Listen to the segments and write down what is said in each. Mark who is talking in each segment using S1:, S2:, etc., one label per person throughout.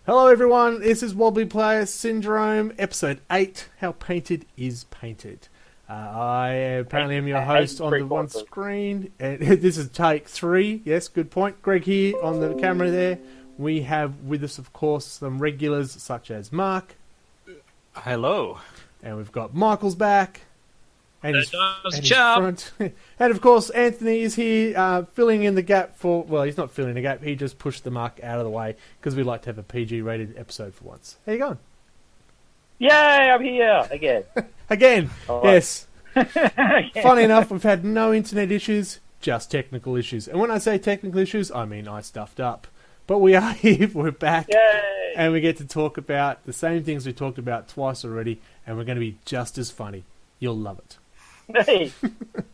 S1: Hello everyone, this is Wobbly Player Syndrome, episode 8, How Painted is Painted. I apparently am your host on the one screen, and this is take 3, yes, good point. Greg here on the camera there. We have with us, of course, some regulars such as Mark.
S2: Hello.
S1: And we've got Michael's back. And his front. And of course, Anthony is here, filling in the gap for... Well, he's not filling the gap. He just pushed the Mark out of the way because we like to have a PG-rated episode for once. How you going?
S3: Yay, I'm here again.
S1: Again, yes.
S3: Again.
S1: Funny enough, we've had no internet issues, just technical issues. And when I say technical issues, I mean I stuffed up. But we are here, we're back,
S3: Yay.
S1: And we get to talk about the same things we talked about twice already, and we're going to be just as funny. You'll love it.
S3: Hey.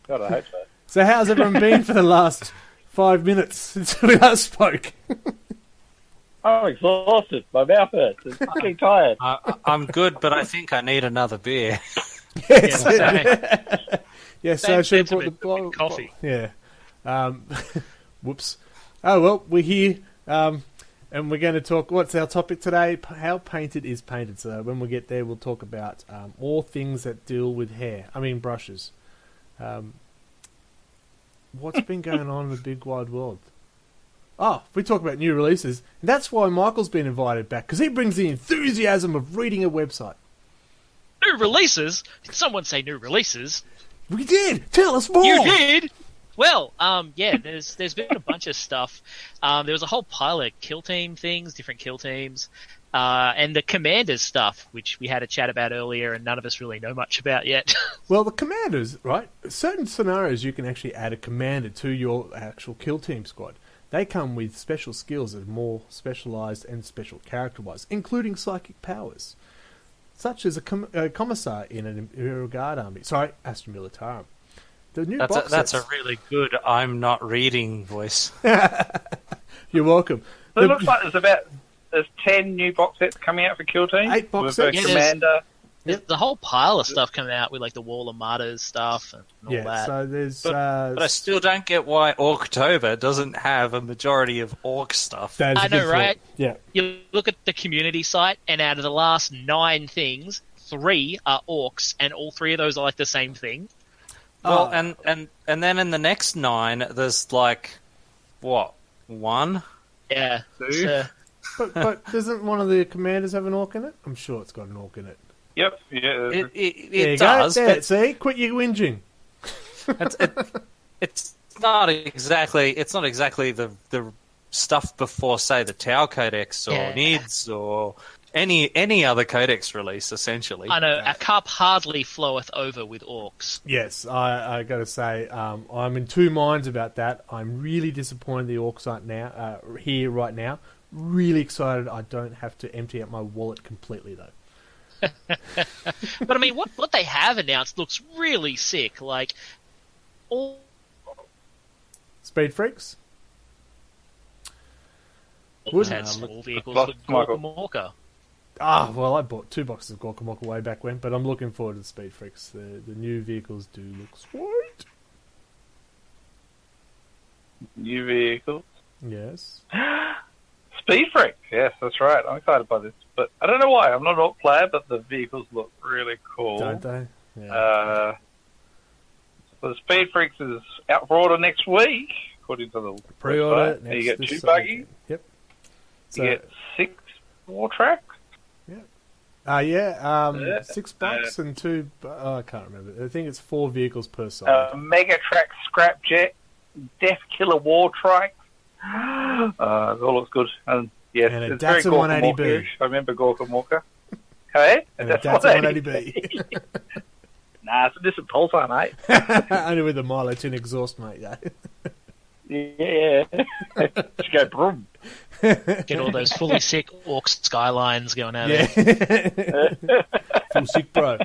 S3: God, I hope so.
S1: So how's everyone been for the last 5 minutes since we last spoke?
S3: I'm exhausted. My mouth hurts. I'm fucking tired.
S2: I'm good, but I think I need another beer.
S1: Yes.
S4: Yeah,
S1: Yes, so I should have
S4: sentiment,
S1: brought the
S4: coffee.
S1: Yeah. Whoops. Oh, well, we're here, and we're going to talk... What's our topic today? How painted is painted. So when we get there, we'll talk about all things that deal with hair. I mean, brushes. What's been going on in the big wide world? Oh, we talk about new releases. And that's why Michael's been invited back, because he brings the enthusiasm of reading a website.
S4: New releases? Did someone say new releases?
S1: We did! Tell us more!
S4: You did? Well, yeah, there's been a bunch of stuff. There was a whole pile of kill team things, different kill teams, and the commanders stuff, which we had a chat about earlier and none of us really know much about yet.
S1: Well, the commanders, right? Certain scenarios you can actually add a commander to your actual kill team squad. They come with special skills that are more specialised and special character-wise, including psychic powers, such as a commissar in an Imperial Guard army. Sorry, Astra Militarum. The new
S2: That's a really good I'm not reading voice.
S1: You're welcome.
S3: So it looks like there's 10 new box sets coming out for Kill Team.
S1: 8 box
S3: with
S1: sets.
S3: a Commander.
S4: There's a whole pile of stuff coming out with like the Wall of Martyrs stuff and all that.
S1: So there's...
S2: But I still don't get why Orktober doesn't have a majority of Orc stuff.
S4: I know, right?
S1: Yeah.
S4: You look at the community site, and out of the last 9 things, 3 are orcs, and all 3 of those are like the same thing.
S2: Well, and then in the next 9, there's like, what, 1?
S4: Yeah.
S3: 2?
S1: But doesn't one of the commanders have an orc in it? I'm sure it's got an orc in it.
S3: Yep. Yeah.
S2: It does,
S1: There,
S2: but
S1: see? Quit your whinging.
S2: it's not exactly the stuff before, say, the Tau Codex or NIDS or any other Codex release, essentially.
S4: I know, a cup hardly floweth over with orcs.
S1: Yes, I got to say, I'm in two minds about that. I'm really disappointed the orcs aren't here right now. Really excited I don't have to empty out my wallet completely, though.
S4: But I mean, what they have announced looks really sick. Like, all
S1: Speed Freaks?
S4: had small vehicles with Gorkamorka.
S1: Ah, well, I bought 2 boxes of Gorkamorka way back when, but I'm looking forward to the Speed Freaks. The new vehicles do look sweet.
S3: New vehicles.
S1: Yes.
S3: Speed Freak. Yes, that's right. I'm excited by this. But I don't know why. I'm not an Orc player, but the vehicles look really cool.
S1: Don't they? Yeah.
S3: So the Speed Freaks is out for order next week, according to the
S1: Pre-order.
S3: website. You get
S1: this
S3: 2
S1: Sunday.
S3: buggies.
S1: Yep.
S3: You get 6 war tracks.
S1: Yeah. 6 bucks and 2... I can't remember. I think it's 4 vehicles per side.
S3: Mega Track Scrapjet, Death Killer War Trike. It all looks good. And yes,
S1: And a
S3: it's very
S1: Datsun 180B.
S3: Gorkamorka-ish. I remember Gorkamorka. Hey?
S1: And a Datsun 180B.
S3: Nah, it's a distant Pulsar, mate.
S1: Only with the Milo tin exhaust, mate. Yeah.
S3: Yeah. Just go broom.
S4: Get all those fully sick orc skylines going out there.
S1: Full sick, bro.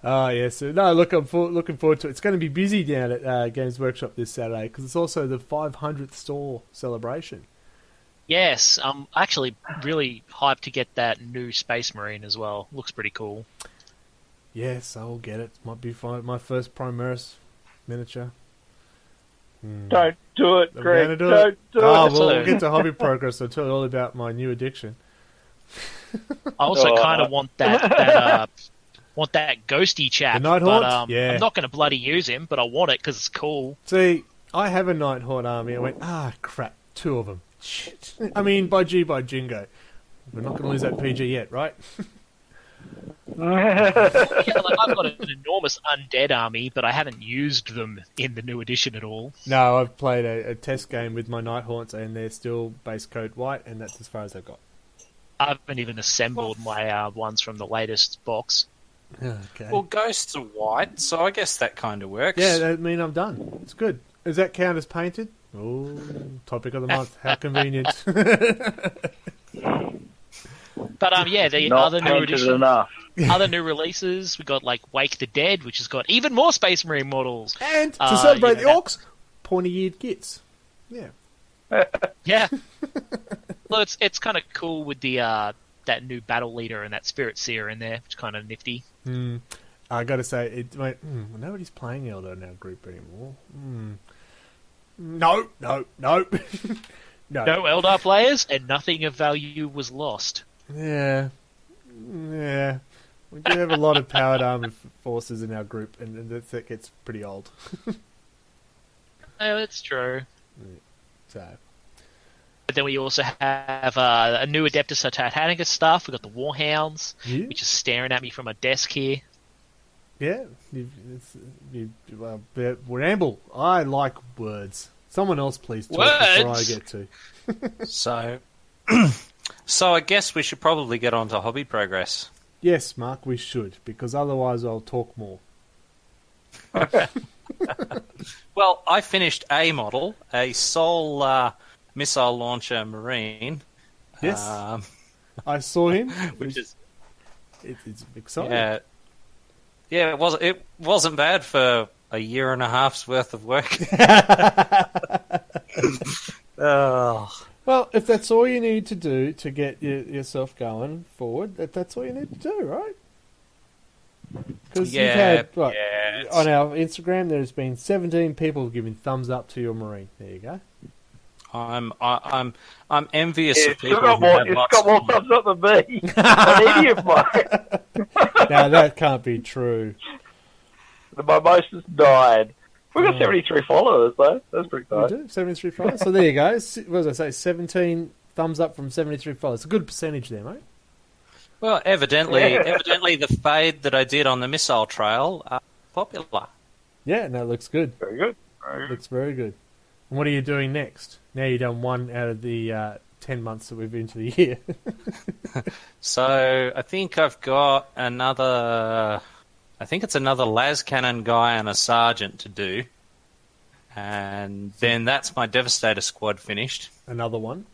S1: Oh, yeah. So, no, look, I'm looking forward to it. It's going to be busy down at Games Workshop this Saturday because it's also the 500th store celebration.
S4: Yes, I'm actually really hyped to get that new Space Marine as well. Looks pretty cool.
S1: Yes, I will get it. Might be my first Primaris miniature.
S3: Don't do it,
S1: I'm
S3: Greg.
S1: gonna do
S3: Don't
S1: it.
S3: do
S1: Oh,
S3: it.
S1: well, we'll get to hobby progress. I'll tell you all about my new addiction.
S4: I also
S3: Oh,
S4: kind
S3: no.
S4: of want that ghosty chap.
S1: The Nighthaunt?
S4: But
S1: Yeah.
S4: I'm not going to bloody use him, but I want it because it's cool.
S1: See, I have a Nighthaunt army. I went, crap, 2 of them. Shit. I mean, by Jingo. We're not going to lose that PG yet, right?
S4: Yeah, like, I've got an enormous undead army, but I haven't used them in the new edition at all.
S1: No, I've played a test game with my Nighthaunts, and they're still base code white, and that's as far as I've got.
S4: I haven't even assembled my ones from the latest box.
S1: Okay.
S2: Well, ghosts are white, so I guess that kind of works.
S1: Yeah, that mean I'm done. It's good. Does that count as painted? Oh, topic of the month. How convenient.
S4: But yeah, the
S3: Not
S4: other new
S3: painted
S4: edition,
S3: enough.
S4: other new releases, we got like Wake the Dead, which has got even more Space Marine models.
S1: And to celebrate
S4: you know,
S1: the orcs, pointy-eared gits. Yeah.
S4: Yeah. Well, it's kind of cool with the that new battle leader and that spirit seer in there, which is kind of nifty.
S1: I got to say, nobody's playing Elder in our group anymore. No. No.
S4: No Eldar players, and nothing of value was lost.
S1: Yeah. We do have a lot of powered armored forces in our group, and that gets pretty old.
S4: Oh, that's true.
S1: So,
S4: But then we also have a new Adeptus Titanicus stuff. We've got the Warhounds,
S1: yeah,
S4: which is staring at me from a desk here.
S1: Ramble. I like words. Someone else, please talk before I
S4: Words?
S1: get to.
S2: So, so I guess we should probably get on to hobby progress.
S1: Yes, Mark, we should, because otherwise I'll talk more.
S2: Well, I finished a model, a Sol missile launcher Marine.
S1: Yes. I saw him.
S2: Which is
S1: It's exciting.
S2: yeah, it wasn't bad for a year and a half's worth of work. Oh.
S1: Well, if that's all you need to do to get yourself going forward, that's all you need to do, right? Because you've had, on our Instagram, there's been 17 people giving thumbs up to your Marine. There you go.
S2: I'm envious
S3: Yeah,
S2: of
S3: it's
S2: people
S3: got
S2: who
S3: more,
S2: have
S3: it's
S2: lots
S3: got more
S2: of
S3: thumbs up than me. On any of mine.
S1: Now, that can't be true.
S3: My most has died. We've got 73 followers, though. That's pretty
S1: We
S3: nice.
S1: do, 73 followers. So there you go. What did I say? 17 thumbs up from 73 followers. It's a good percentage there, mate.
S2: Well, evidently the fade that I did on the missile trail are popular.
S1: Yeah, no, it looks good.
S3: Very good. Very good.
S1: Looks very good. And what are you doing next? Now you've done one out of the 10 months that we've been to the year.
S2: So I think I've got another. I think it's another las cannon guy and a sergeant to do, and then that's my Devastator squad finished.
S1: Another one.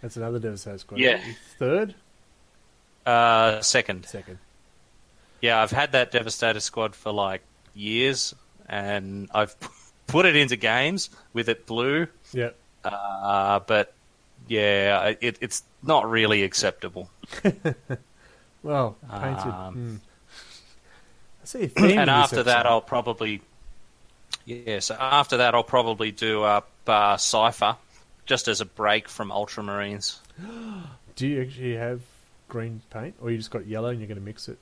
S1: That's another Devastator squad.
S2: Yeah.
S1: Third?
S2: Second.
S1: Second.
S2: Yeah, I've had that Devastator squad for like years, and I've put it into games with it blue.
S1: Yep.
S2: But yeah, it's not really acceptable.
S1: Well, painted. I see a theme
S2: And
S1: in this
S2: after that,
S1: episode.
S2: I'll probably do up Cypher, just as a break from Ultramarines.
S1: Do you actually have green paint, or you just got yellow and you're going to mix it?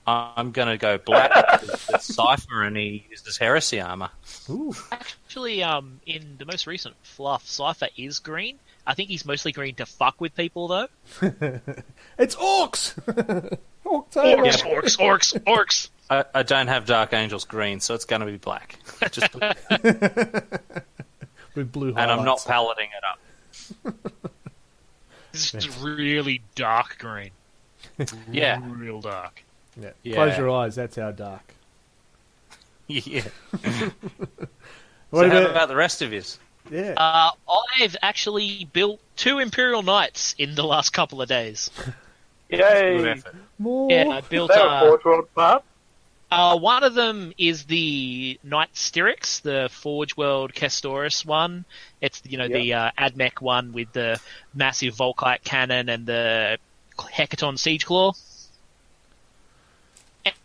S2: I'm going to go black with Cypher, and he uses Heresy armor.
S1: Ooh.
S4: Actually, in the most recent fluff, Cypher is green. I think he's mostly green to fuck with people, though.
S1: It's orcs!
S4: Orcs!
S2: I don't have Dark Angels green, so it's going to be black. Just, and
S1: With blue highlights.
S2: I'm not paletting it up.
S4: This is really dark green.
S2: Yeah.
S4: Real dark.
S1: Yeah.
S2: Yeah.
S1: Close your eyes, that's how dark.
S2: Yeah.
S1: What
S2: So how
S1: about...
S2: about the rest of yours?
S1: Yeah.
S4: I've actually built 2 Imperial Knights in the last couple of days.
S2: Good
S3: Yay!
S2: effort.
S1: More.
S4: Yeah, I built...
S3: They were Forge World part.
S4: one of them is the Knight Styrics, the Forge World Castoris one. It's, the AdMech one with the massive Volkite cannon and the Hecaton Siege Claw.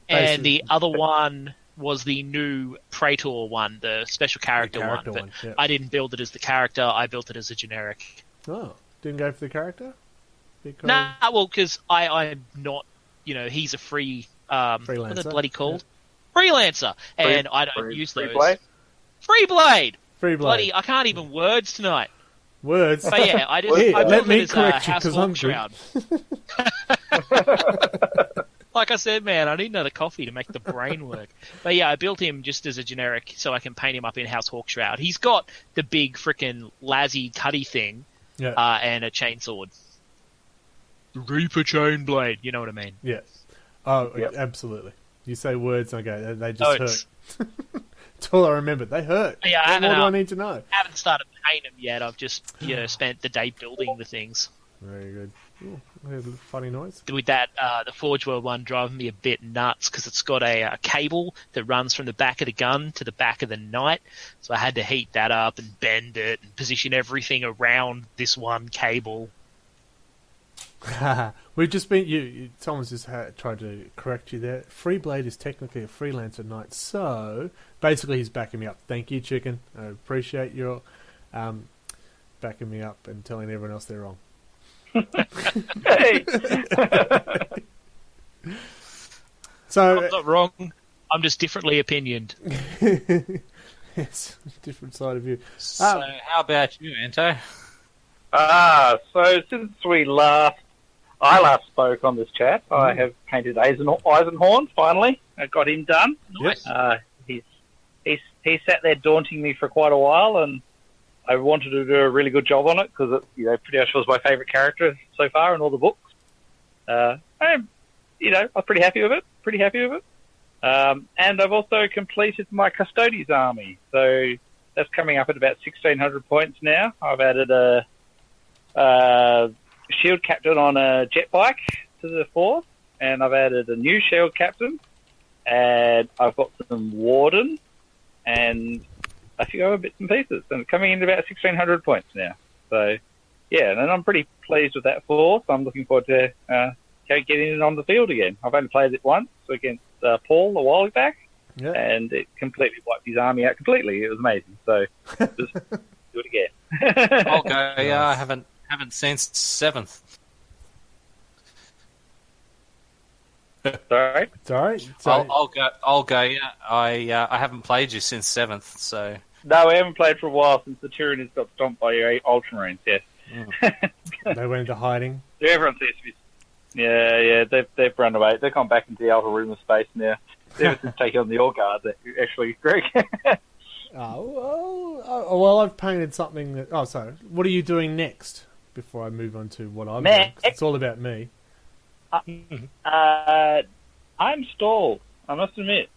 S4: And the other one was the new Praetor one, the special character, one. But
S1: one, yeah.
S4: I didn't build it as the character. I built it as a generic.
S1: Oh, didn't go for the character? Because...
S4: Nah, well, because I'm not, he's a free,
S1: Freelancer.
S4: what's it bloody called? Yeah. Freelancer, and I don't use those.
S3: Blade?
S4: Free Blade!
S1: Free Blade.
S4: Bloody, I can't even words tonight.
S1: Words?
S4: But yeah, I built
S1: me
S4: it as a
S1: correct you,
S4: House
S1: 'cause I'm
S4: Hawkshroud. Like I said, man, I need another coffee to make the brain work. But yeah, I built him just as a generic so I can paint him up in House Hawkshroud. He's got the big frickin' Lazzy Cuddy thing and a chainsword. Reaper chain blade, you know what I mean?
S1: Yes. Oh,
S3: Yep.
S2: Absolutely. You say words and I go, they just
S4: It's-
S2: hurt. That's all I remember. They hurt.
S4: Yeah,
S2: What more do I need to know?
S4: I haven't started painting them yet. I've just spent the day building the things.
S1: Very good. Ooh, I heard a funny noise.
S4: With that, the Forge World one driving me a bit nuts because it's got a cable that runs from the back of the gun to the back of the knight. So I had to heat that up and bend it and position everything around this one cable.
S1: We've just been. Someone's just tried to correct you there. Free Blade is technically a freelancer knight, so basically he's backing me up. Thank you, Chicken. I appreciate your backing me up and telling everyone else they're wrong.
S3: Hey!
S1: So
S4: I'm not wrong. I'm just differently opinioned.
S1: yes, different side of you.
S2: So, how about you, Anto?
S3: So since I last spoke on this chat, I have painted Eisenhorn, finally. I got him done.
S4: Nice.
S3: He sat there daunting me for quite a while, and I wanted to do a really good job on it, because it pretty much was my favourite character so far in all the books. I was pretty happy with it. And I've also completed my Custodes army, so that's coming up at about 1,600 points now. I've added a shield captain on a jet bike to the force, and I've added a new shield captain, and I've got some warden, and a few other bits and pieces, and it's coming in at about 1,600 points now. So, yeah, and I'm pretty pleased with that force. I'm looking forward to getting it on the field again. I've only played it once against Paul a while back, and it completely wiped his army out completely. It was amazing. So, just do it again.
S2: I'll go. Yeah, I haven't seen 7th.
S3: Sorry?
S1: It's all right.
S2: I'll go. Yeah, I haven't played you since 7th. So
S3: No, we haven't played for a while since the Tyranids got stomped by your Ultramarines, yes.
S1: They went into hiding.
S3: So everyone seems to be... Yeah, they've run away. They've gone back into the outer room of space now. Ever since taking on the Orgard, actually, Greg.
S1: Well, I've painted something that... Oh, sorry. What are you doing next before I move on to what I'm doing? 'Cause it's all about me.
S3: I'm stalled, I must admit.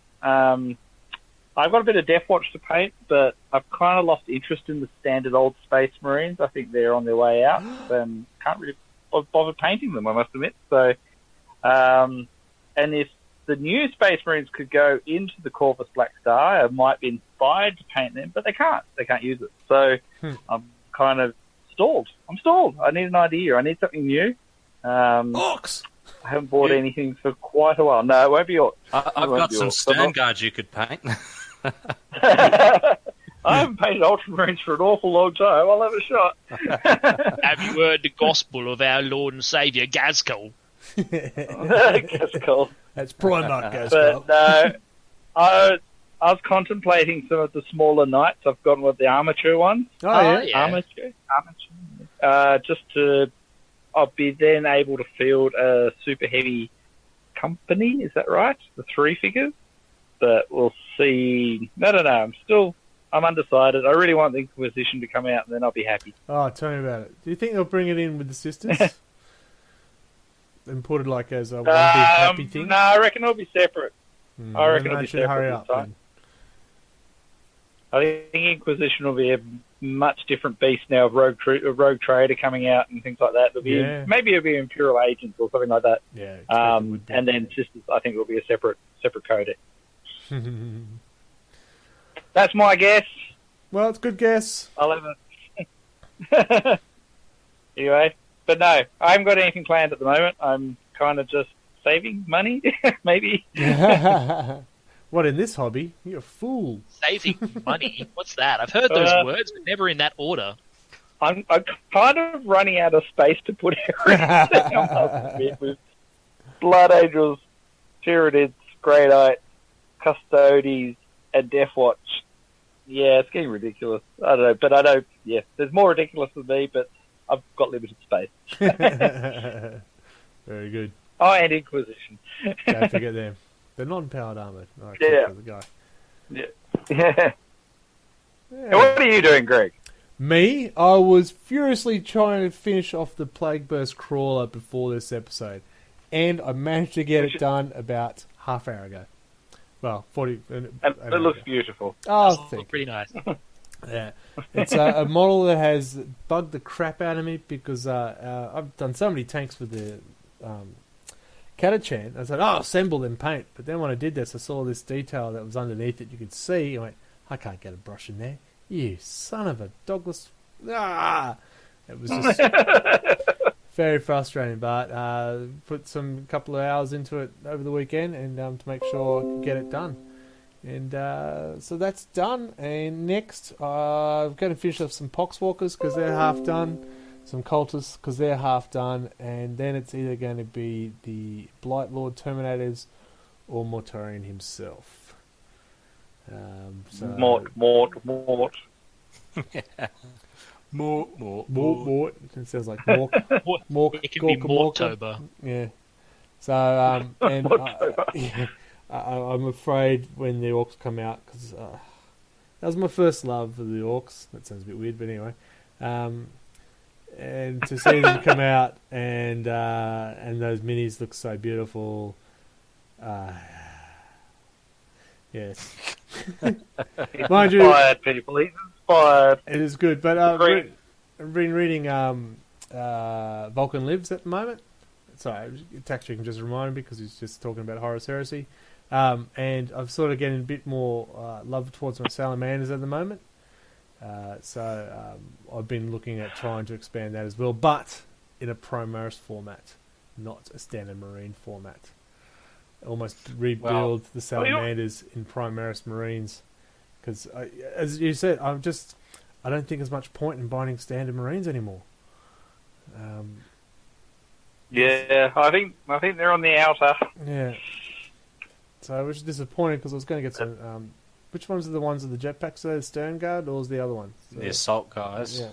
S3: I've got a bit of Death Watch to paint, but I've kind of lost interest in the standard old Space Marines. I think they're on their way out, and can't really bother painting them, I must admit. So, and if the new Space Marines could go into the Corvus Black Star, I might be inspired to paint them, but they can't. They can't use it. So I'm kind of stalled. I'm stalled. I need an idea. I need something new.
S1: Orcs!
S3: I haven't bought anything for quite a while. No, it won't be Orcs.
S2: I've got some Stern Guards you could paint.
S3: I haven't painted Ultramarines for an awful long time. I'll have a shot.
S4: Have you heard the gospel of our Lord and Saviour, Gazkul?
S3: That's cool.
S1: That's Primarch, guys.
S3: But no, I was contemplating some of the smaller knights. I've gone with the armature ones.
S1: Oh, yeah.
S3: Armature. I'll be then able to field a super heavy company. Is that right? The 3 figures. But we'll see. No. I'm undecided. I really want the Inquisition to come out, and then I'll be happy.
S1: Oh, tell me about it. Do you think they'll bring it in with the sisters? And put it like as a one big happy thing?
S3: No, I reckon it'll be separate. I reckon it'll be
S1: should
S3: separate
S1: hurry
S3: this
S1: up.
S3: time. I think Inquisition will be a much different beast now of Rogue Trader coming out and things like that. Maybe it'll be Imperial Agents or something like that.
S1: Yeah.
S3: And then Sisters, I think, will be a separate codex. That's my guess.
S1: Well, it's a good guess.
S3: I'll have a... Anyway, but no, I haven't got anything planned at the moment. I'm kind of just saving money, maybe.
S1: What, in this hobby? You're a fool.
S4: Saving money. What's that? I've heard those words, but never in that order.
S3: I'm kind of running out of space to put everything on with Blood Angels, Tyranids, Great Custodes, and Deathwatch. Yeah, it's getting ridiculous. I don't know, but I know, yeah, there's more ridiculous than me, but I've got limited space.
S1: Very good.
S3: Oh, and Inquisition.
S1: Don't forget them. They're non-powered armoured. Oh,
S3: Yeah.
S1: The guy.
S3: Yeah.
S1: Yeah.
S3: And what are you doing, Greg?
S1: Me? I was furiously trying to finish off the Plague Burst Crawler before this episode. And I managed to get it done about half hour ago. Well, 40...
S3: And it looks beautiful.
S1: Oh,
S4: Look pretty nice.
S1: Yeah. It's a model that has bugged the crap out of me because I've done so many tanks with the Catachan. I said, I'll assemble them paint. But then when I did this, I saw this detail that was underneath it. You could see. I went, I can't get a brush in there. You son of a dogless... Ah! It was just very frustrating, but put some couple of hours into it over the weekend and to make sure I could get it done. And so that's done. And next, I'm going to finish off some Poxwalkers because they're half done. Some Cultists because they're half done. And then it's either going to be the Blight Lord Terminators or Mortarion himself.
S3: Mort.
S1: Mort. It sounds like Mork.
S4: It can be Mortober.
S1: Yeah. So, and yeah, I'm afraid when the Orcs come out, because that was my first love for the Orcs. That sounds a bit weird, but anyway. And to see them come out and those minis look so beautiful. Yes. Mind you,
S3: Inspired, people. He's inspired.
S1: it is good, but I've been reading Vulcan Lives at the moment. Sorry, Tax, you can just remind me because he's just talking about Horus Heresy. And I'm sort of getting a bit more love towards my Salamanders at the moment. So I've been looking at trying to expand that as well, but in a Primaris format, not a standard Marine format. Almost rebuild the Salamanders in Primaris Marines. Because, as you said, I don't think there's much point in binding standard Marines anymore.
S3: Yeah, I think they're on the outer.
S1: Yeah. So, which is disappointing because I was going to get some. Which ones are the ones with the jetpacks? The Stern Guard or is the other one? So,
S2: The assault guys.
S1: Yeah.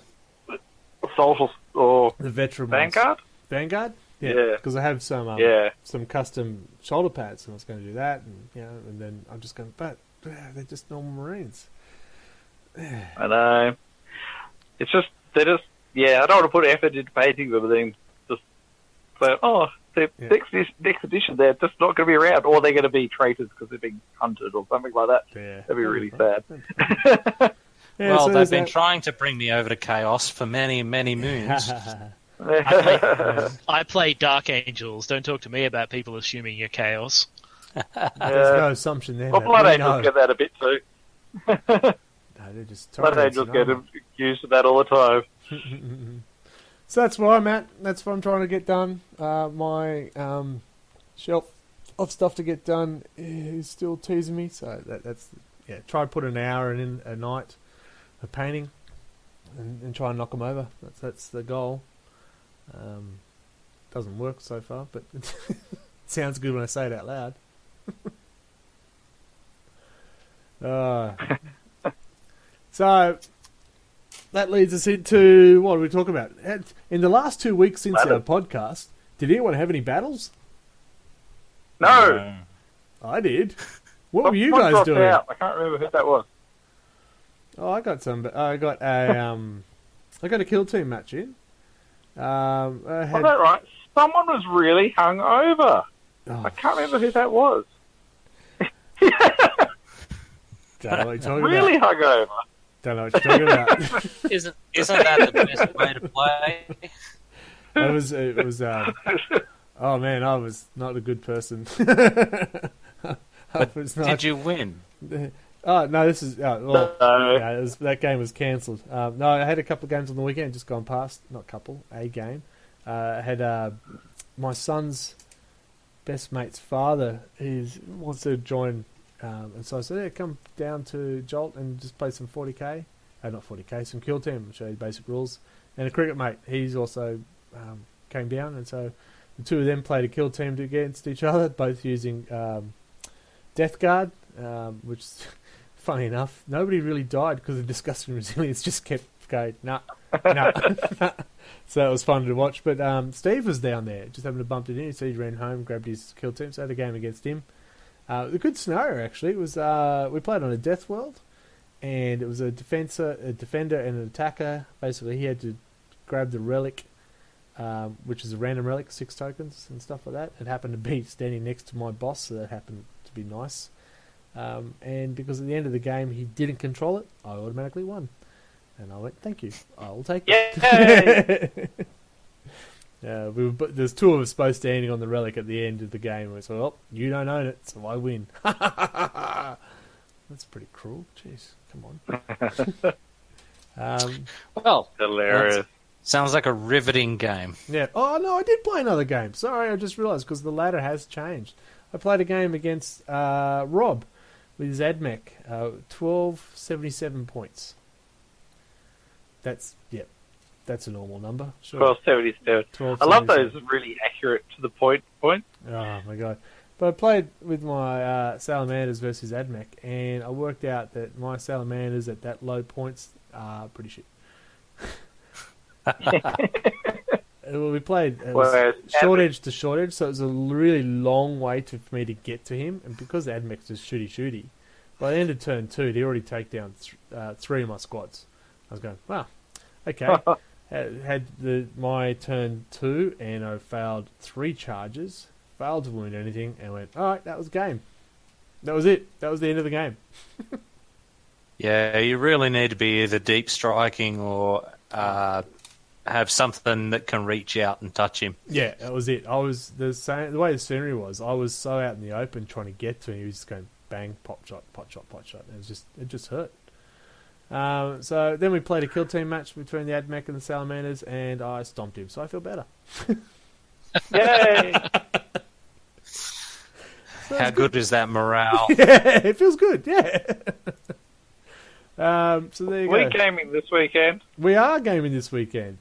S3: Assault or
S1: The veteran
S3: Vanguard?
S1: ones. Vanguard?
S3: Yeah.
S1: Because I have some some custom shoulder pads, and I was going to do that, and then I'm just going, but they're just normal Marines.
S3: I know. It's just I don't want to put effort into painting them, and then just say, next edition they're just not going to be around, or they're going to be traitors because they're being hunted or something like that.
S1: Yeah.
S3: That'd be really sad.
S1: Yeah,
S2: Well,
S1: so
S2: they've been trying to bring me over to Chaos for many, many moons.
S4: I play Dark Angels. Don't talk to me about people assuming you're Chaos.
S1: There's no assumption there.
S3: Well,
S1: mate.
S3: Blood
S1: We
S3: Angels
S1: know.
S3: get that a bit too.
S1: No, they're just
S3: Blood
S1: tyrants,
S3: Angels
S1: you know.
S3: get accused of that all the time.
S1: So that's where I'm at. That's what I'm trying to get done. My shelf of stuff to get done is still teasing me. So that's try and put an hour in a night of painting and try and knock them over. That's the goal. Doesn't work so far, but it sounds good when I say it out loud. So that leads us into what are we talking about? In the last 2 weeks since our podcast, did anyone have any battles?
S3: No.
S1: I did. What were you
S3: Someone
S1: guys
S3: dropped
S1: doing?
S3: out. I can't remember who that was.
S1: Oh, I got some. I got a kill team match in. I
S3: Was
S1: had,
S3: that right? Someone was really hungover.
S1: oh,
S3: I can't remember who that was.
S1: don't know what you're talking
S3: Really
S1: about.
S3: hungover.
S1: Don't know what you're talking about.
S2: Isn't that the best way to play?
S1: It was. Oh man, I was not a good person. I was not.
S2: Did you win?
S1: Oh no, this is.
S3: No.
S1: That game was cancelled. No, I had a couple of games on the weekend, just gone past. Not couple, a game. I had my son's best mate's father. He wants to join And so I said, yeah, come down to Jolt and just play some 40k. Not 40k, some Kill Team, show you basic rules. And a cricket mate, he's also came down, and so the two of them played a Kill Team against each other, both using Death Guard, which, funny enough, nobody really died because of Disgusting Resilience just kept going, nah. So it was fun to watch. But Steve was down there, just having to bump it in, so he ran home, grabbed his Kill Team, so I had a game against him. The good scenario, actually, was we played on a Death World, and it was a defender, and an attacker. Basically, he had to grab the relic, which is a random relic, 6 tokens and stuff like that. It happened to be standing next to my boss, so that happened to be nice. And because at the end of the game he didn't control it, I automatically won. And I went, thank you, I'll take it. There's 2 of us both standing on the relic at the end of the game. We said, well, you don't own it, so I win. That's pretty cruel. Jeez, come on.
S2: Well,
S3: Hilarious.
S2: sounds like a riveting game.
S1: Yeah. Oh, no, I did play another game. Sorry, I just realised because the ladder has changed. I played a game against Rob with his AdMech. 1277 points. That's a normal number. Sure.
S3: 1277. I love those really accurate to the point points.
S1: Oh, my God. But I played with my Salamanders versus AdMech, and I worked out that my Salamanders at that low points are pretty shit. Well, we played short edge to short edge, so it was a really long way for me to get to him. And because AdMech's just shooty, by the end of turn 2, he'd already take down 3 of my squads. I was going, wow, okay. Had my turn 2, and I failed 3 charges, failed to wound anything, and went, all right, that was game. That was it. That was the end of the game.
S2: Yeah, you really need to be either deep striking or have something that can reach out and touch him.
S1: Yeah, that was it. I was the way the scenery was. I was so out in the open trying to get to him. He was just going bang, pot shot, pot shot, pot shot. It just hurt. So then we played a Kill Team match between the AdMech and the Salamanders, and I stomped him. So I feel better.
S3: Yay!
S1: So
S2: How good is that morale?
S1: Yeah, it feels good. Yeah. So there you go.
S3: We're gaming this weekend.
S1: We are gaming this weekend.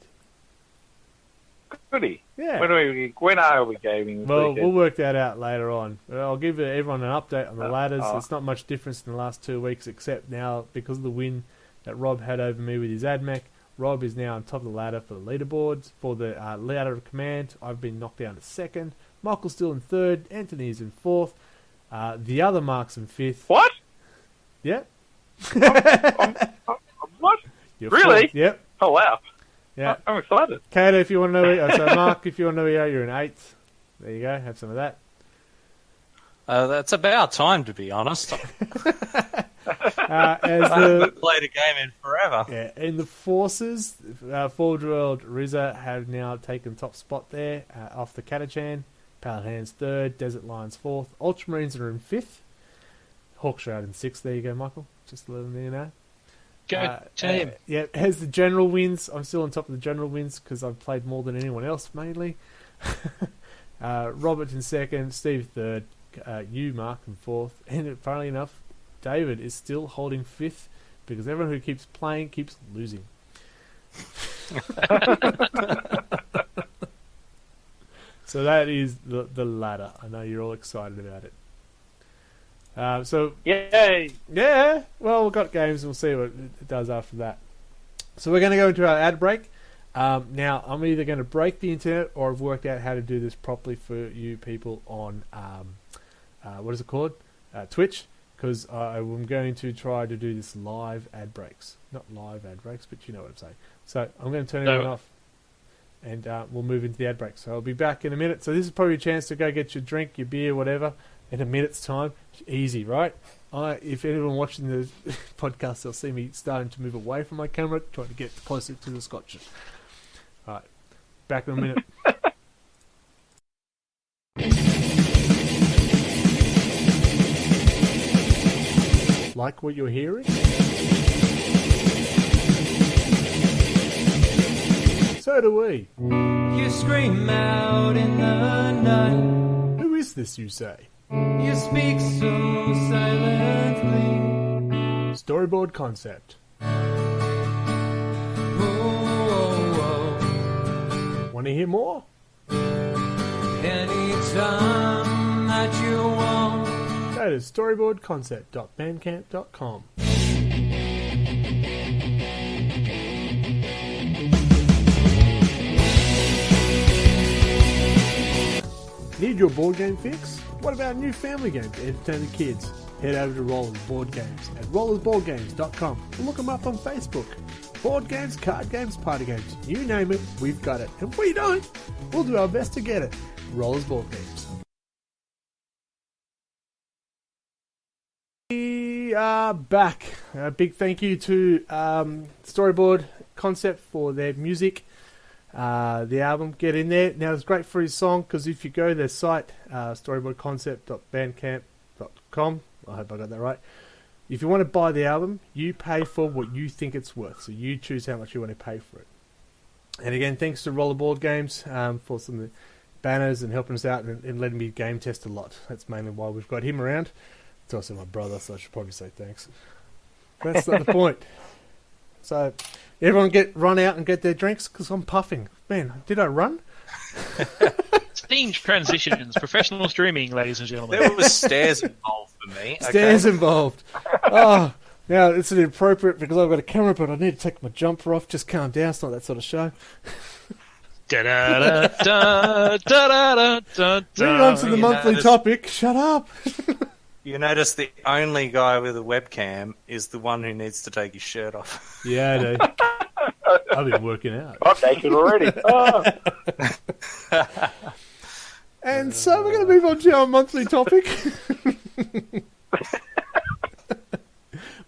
S3: Goody.
S1: Yeah.
S3: When are we gaming this
S1: Well,
S3: weekend?
S1: we'll work that out later on. I'll give everyone an update on the ladders. It's not much difference in the last 2 weeks, except now because of the win that Rob had over me with his AdMech. Rob is now on top of the ladder for the leaderboards. For the ladder of command, I've been knocked down to 2nd. Michael's still in 3rd. Anthony is in 4th. The other Mark's in 5th.
S3: What?
S1: Yeah.
S3: What?
S1: You're
S3: Really?
S1: 4th. Yep.
S3: Oh, wow.
S1: Yeah.
S3: I'm excited.
S1: Kato, if you want to know, so Mark, if you want to know where you're in 8th. There you go. Have some of that.
S2: That's about time, to be honest.
S1: I
S2: haven't played a game in forever.
S1: Yeah, in the forces, Forge World Rizza have now taken top spot there off the Catachan. Paladins 3rd, Desert Lions 4th, Ultramarines are in 5th, Hawkshroud in 6th. There you go, Michael. Just to let them know.
S4: Go team.
S1: Yeah, as the general wins, I'm still on top of the general wins because I've played more than anyone else, mainly. Robert in 2nd, Steve 3rd, you, Mark, in 4th, and funnily enough, David is still holding 5th because everyone who keeps playing keeps losing. So that is the ladder. I know you're all excited about it. So
S3: Yay!
S1: yeah, well, we've got games and we'll see what it does after that. So we're going to go into our ad break. Now, I'm either going to break the internet or I've worked out how to do this properly for you people on, what is it called? Twitch. Because I'm going to try to do this live ad breaks. Not live ad breaks, but you know what I'm saying. So I'm going to turn everyone off. And we'll move into the ad break. So I'll be back in a minute. So this is probably a chance to go get your drink, your beer, whatever, in a minute's time. Easy, right? If anyone watching the podcast, they'll see me starting to move away from my camera, trying to get closer to the scotch. All right, back in a minute. Like what you're hearing? So do we.
S5: You scream out in the night.
S1: Who is this, you say?
S5: You speak so silently.
S1: Storyboard concept.
S5: Oh,
S1: Want to hear more?
S5: anytime that you want.
S1: Go to storyboardconcept.bandcamp.com. Need your board game fix? What about a new family game to entertain the kids? Head over to Rollers Board Games at rollersboardgames.com and look them up on Facebook. Board games, card games, party games, you name it, we've got it. And if we don't, we'll do our best to get it. Rollers Board Games. We are back. A big thank you to Storyboard Concept for their music. The album, get in there. Now it's great for his song because if you go to their site, storyboardconcept.bandcamp.com, I hope I got that right. If you want to buy the album, you pay for what you think it's worth. So you choose how much you want to pay for it. And again, thanks to Rollerboard Games for some of the banners and helping us out and letting me game test a lot. That's mainly why we've got him around. It's also my brother, so I should probably say thanks. But that's not the point. So everyone run out and get their drinks because I'm puffing. Man, did I run?
S4: Steam transitions, professional streaming, ladies and gentlemen.
S2: There was stairs involved for me.
S1: Stairs involved. Oh, now it's inappropriate because I've got a camera, but I need to take my jumper off. Just calm down. It's not that sort of show. Moving on to the monthly topic. Shut up.
S2: You notice the only guy with a webcam is the one who needs to take his shirt off.
S1: Yeah, I do. I've been working out.
S3: I'm naked already. Oh.
S1: And so we're going to move on to our monthly topic.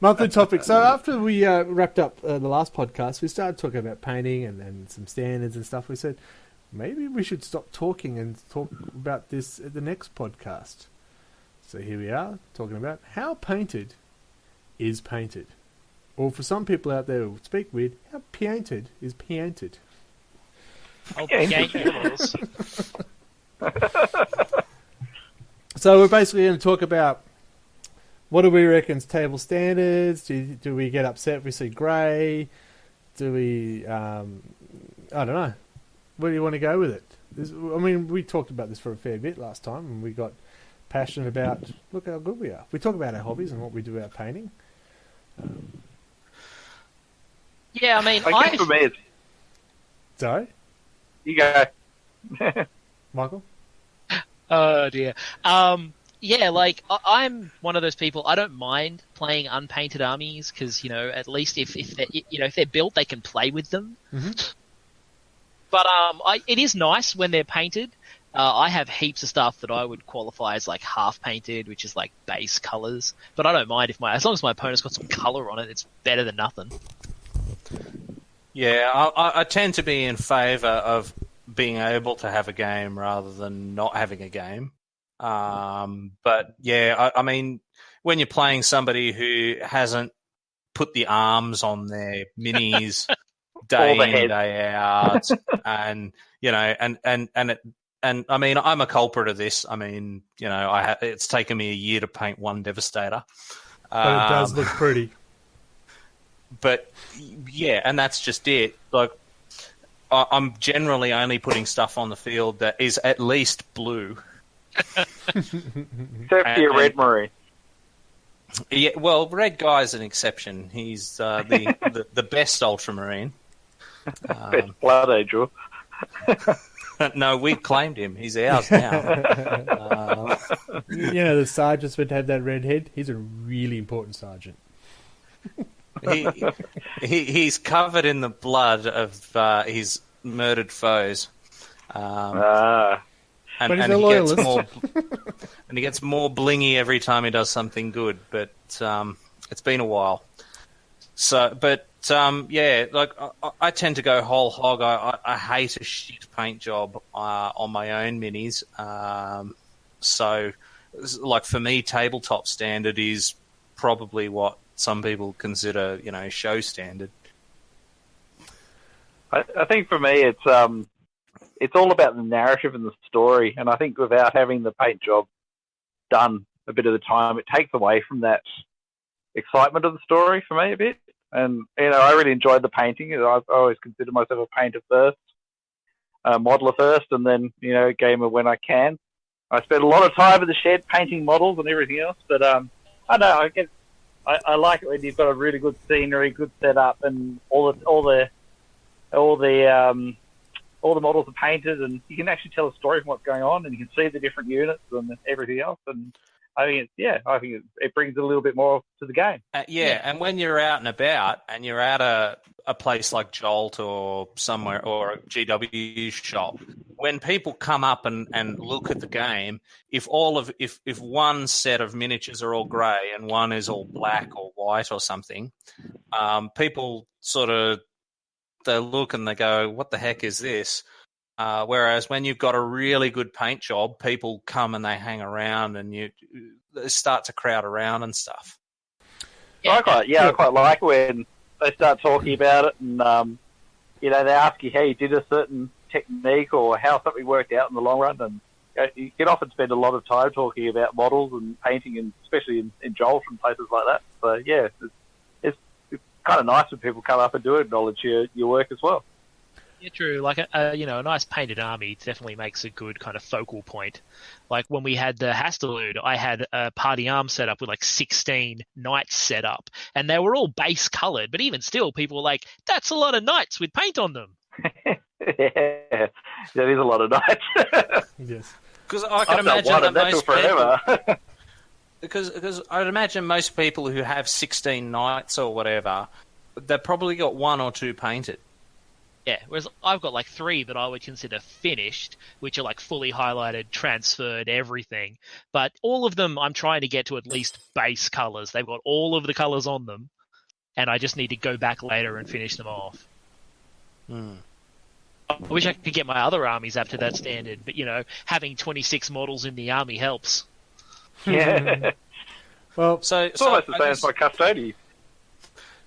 S1: Monthly topic. So after we wrapped up the last podcast, we started talking about painting and some standards and stuff. We said, maybe we should stop talking and talk about this at the next podcast. So here we are, talking about how painted is painted. Or for some people out there who speak weird, how painted is painted.
S4: Oh, paint yours.
S1: So we're basically going to talk about what do we reckon is table standards? Do we get upset if we see grey? Do we, I don't know. Where do you want to go with it? We talked about this for a fair bit last time, and we got passionate about, look how good we are. We talk about our hobbies and what we do about painting.
S4: Yeah, I mean,
S3: I guess for me, it's...
S1: Sorry?
S3: You go.
S1: Michael?
S4: Oh dear. Yeah, like I'm one of those people. I don't mind playing unpainted armies because at least if they're built, they can play with them.
S1: Mm-hmm.
S4: But it is nice when they're painted. I have heaps of stuff that I would qualify as like half painted, which is like base colors. But I don't mind as long as my opponent's got some color on it, it's better than nothing.
S2: Yeah, I tend to be in favour of being able to have a game rather than not having a game. But yeah, I mean, when you're playing somebody who hasn't put the arms on their minis day in, day out, and and I mean, I'm a culprit of this. I mean, it's taken me a year to paint one Devastator.
S1: But it does look pretty.
S2: But yeah, and that's just it. Like, I'm generally only putting stuff on the field that is at least blue.
S3: Except for your red marine.
S2: Yeah, well, red guy's an exception. He's the best ultramarine.
S3: Best blood angel.
S2: No, we claimed him. He's ours now.
S1: The sergeant's would have that red head. He's a really important sergeant.
S2: He's covered in the blood of his murdered foes.
S1: But he's a loyalist.
S2: And he gets more blingy every time he does something good. But it's been a while. So, but yeah, like I tend to go whole hog. I hate a shit paint job on my own minis. So, like for me, tabletop standard is probably what some people consider, show standard.
S3: I think for me, it's all about the narrative and the story. And I think without having the paint job, done a bit of the time, it takes away from that excitement of the story for me a bit. And, I really enjoyed the painting. I always consider myself a painter first, modeler first, and then, gamer when I can. I spend a lot of time in the shed painting models and everything else, but I don't know. I like it when you've got a really good scenery, good setup, and all the models are painted, and you can actually tell a story from what's going on, and you can see the different units and everything else. And I think it brings a little bit more to the game.
S2: And when you're out and about, and you're at a place like Jolt or somewhere, or a GW shop, when people come up and look at the game, if one set of miniatures are all grey and one is all black or white or something, people sort of, they look and they go, "What the heck is this?" Whereas when you've got a really good paint job, people come and they hang around and they start to crowd around and stuff.
S3: I quite like when they start talking about it, and they ask you how you did a certain technique or how something worked out in the long run, and you can often spend a lot of time talking about models and painting, and especially in Joel and places like that. So it's kind of nice when people come up and do acknowledge your work as well.
S4: Yeah, true. Like a nice painted army definitely makes a good kind of focal point. Like when we had the Hastalude, I had a party arm set up with like 16 knights set up, and they were all base coloured. But even still, people were like, "That's a lot of knights with paint on them."
S3: Yeah, that is a lot of knights.
S1: Yes,
S2: because I can imagine that most
S3: forever.
S2: people, because I'd imagine most people who have 16 knights or whatever, they've probably got one or two painted.
S4: Yeah, whereas I've got like 3 that I would consider finished, which are like fully highlighted, transferred, everything. But all of them I'm trying to get to at least base colours. They've got all of the colours on them, and I just need to go back later and finish them off. I wish I could get my other armies up to that standard, but having 26 models in the army helps.
S3: Yeah.
S1: Well,
S3: it's almost the same as my custodian.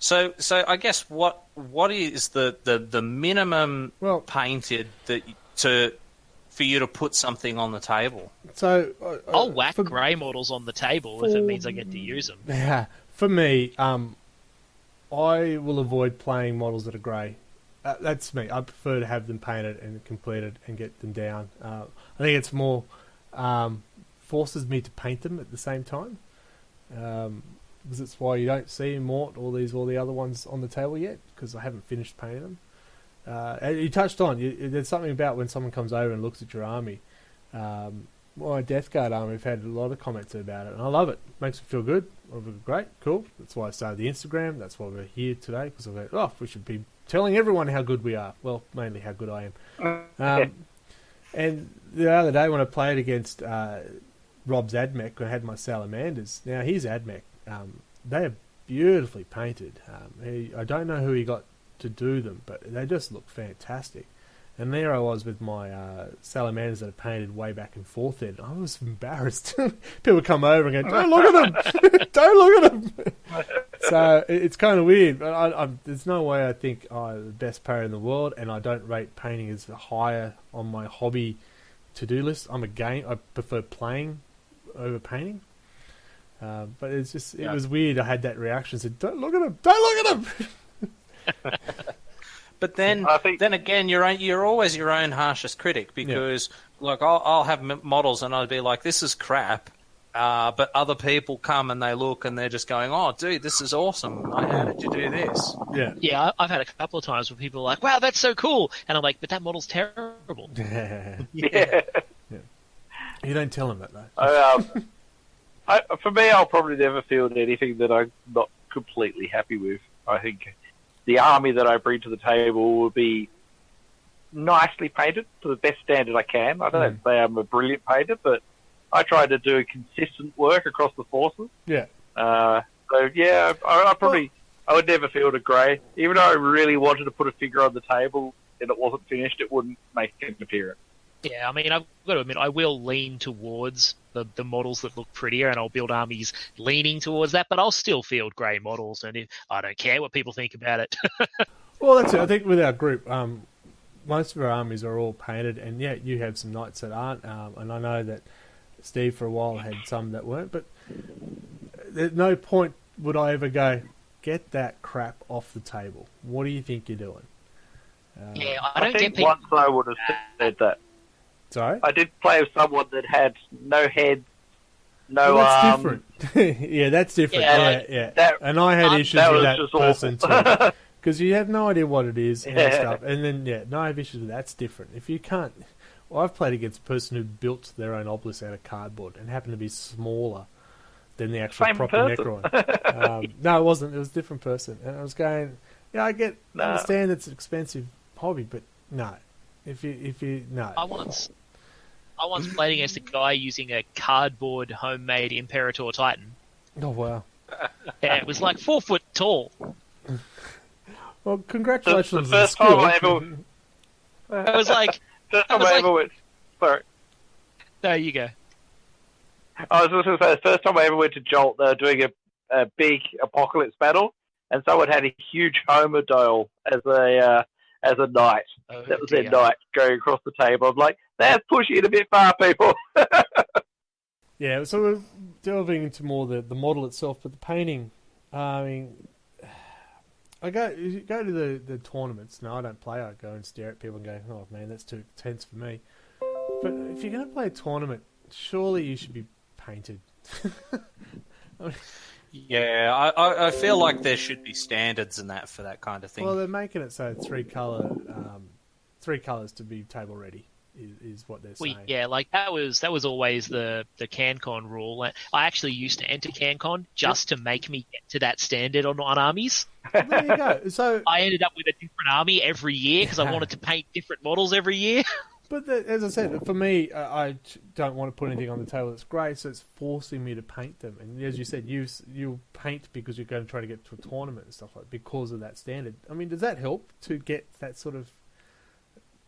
S2: So I guess what is the minimum painted for you to put something on the table?
S1: So
S4: I'll whack grey models on the table if it means I get to use them.
S1: Yeah, for me, I will avoid playing models that are grey. That's me. I prefer to have them painted and completed and get them down. I think it's more forces me to paint them at the same time. Because it's why you don't see Mort or all the other ones on the table yet, because I haven't finished painting them. You touched on, there's something about when someone comes over and looks at your army. My Death Guard army, we've had a lot of comments about it, and I love it. Makes me feel good. Great, cool. That's why I started the Instagram. That's why we're here today, because I thought, we should be telling everyone how good we are. Well, mainly how good I am. And the other day when I played against Rob's Admech, I had my Salamanders. Now, his Admech, they are beautifully painted. I don't know who he got to do them, but they just look fantastic. And there I was with my Salamanders that are painted way back in 4th Ed. I was embarrassed. People come over and go, "Don't look at them! Don't look at them!" So it's kind of weird. But there's no way I think I'm the best painter in the world, and I don't rate painting as higher on my hobby to-do list. I prefer playing over painting. But it was weird. I had that reaction. I said, "Don't look at him! Don't look at him!"
S2: But then again, you're always your own harshest critic, because I'll have models and I'll be like, "This is crap," but other people come and they look and they're just going, "Oh, dude, this is awesome! How did you do this?"
S4: Yeah. I've had a couple of times where people are like, "Wow, that's so cool," and I'm like, "But that model's terrible."
S3: Yeah.
S1: You don't tell them that though.
S3: For me, I'll probably never field anything that I'm not completely happy with. I think the army that I bring to the table will be nicely painted to the best standard I can. I don't say I'm a brilliant painter, but I try to do consistent work across the forces.
S1: Yeah.
S3: I would never field a grey. Even though I really wanted to put a figure on the table and it wasn't finished, it wouldn't make an appearance.
S4: Yeah, I mean, I've got to admit, I will lean towards the models that look prettier, and I'll build armies leaning towards that, but I'll still field grey models, and I don't care what people think about it.
S1: Well, that's it. I think with our group, most of our armies are all painted, and you have some knights that aren't, and I know that Steve for a while had some that weren't, but at no point would I ever go, get that crap off the table. What do you think you're doing?
S4: Yeah, I
S3: I
S4: don't get
S3: think
S4: people.
S3: once I would have said that.
S1: Sorry?
S3: I did play with someone that had no head, no
S1: Well, that's
S3: arms.
S1: different. Yeah, that's different.
S4: Yeah,
S1: Yeah,
S4: like,
S1: yeah.
S3: that-
S1: And I had issues
S3: that
S1: with
S3: was
S1: that
S3: just
S1: person
S3: awful.
S1: too. Because you have no idea what it is and
S3: Yeah.
S1: stuff. And then, no, I have issues with that. That's different. If you can't... Well, I've played against a person who built their own obelisk out of cardboard and happened to be smaller than the actual
S3: Same
S1: proper
S3: person.
S1: Necron. No, it wasn't. It was a different person. And I was going, I
S3: No.
S1: understand it's an expensive hobby, but no. If you, no.
S4: I once played against a guy using a cardboard homemade Imperator Titan.
S1: Oh, wow.
S4: Yeah, it was like 4 foot tall.
S1: Well, congratulations
S3: The
S1: on the
S3: first time I
S1: skill.
S3: ever-
S4: It was like,
S3: First time
S4: was
S3: I
S4: like-
S3: ever went. Sorry.
S4: there you go.
S3: I was just going to say, the first time I ever went to Jolt, they were doing a big apocalypse battle, and someone had a huge Homer dial as a knight.
S4: Oh,
S3: That was
S4: dear.
S3: their knight going across the table. I'm like, that's pushing it a bit far, people.
S1: Yeah, so we're delving into more the model itself, but the painting. I mean, I go to the tournaments. No, I don't play. I go and stare at people and go, "Oh man, that's too intense for me." But if you're going to play a tournament, surely you should be painted.
S2: Yeah, I feel like there should be standards and that for that kind of thing.
S1: Well, they're making it so three colors to be table ready is what they're saying.
S4: Yeah, like that was always the CanCon rule. I actually used to enter CanCon just to make me get to that standard on armies.
S1: Well, there you go. So,
S4: I ended up with a different army every year because I wanted to paint different models every year.
S1: but as I said, for me, I don't want to put anything on the table that's grey, so it's forcing me to paint them. And as you said, you paint because you're going to try to get to a tournament and stuff like that because of that standard. I mean, does that help to get that sort of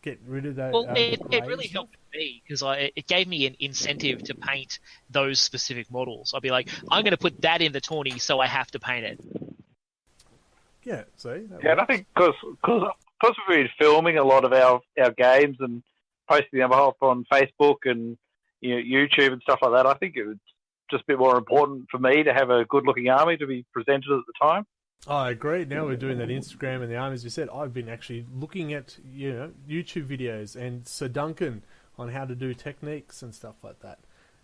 S1: get rid of that?
S4: Well,
S1: the
S4: it
S1: grey
S4: really
S1: stuff?
S4: helped me because it gave me an incentive to paint those specific models. I'd be like, I'm going to put that in the tourney, so I have to paint it.
S1: Yeah, see? That
S3: Yeah, and I
S1: works.
S3: think because we've been filming a lot of our games and posting them up on Facebook and YouTube and stuff like that, I think it was just a bit more important for me to have a good-looking army to be presented at the time.
S1: I agree. Now we're doing that Instagram and the armies. You said I've been actually looking at YouTube videos and Sir Duncan on how to do techniques and stuff like that.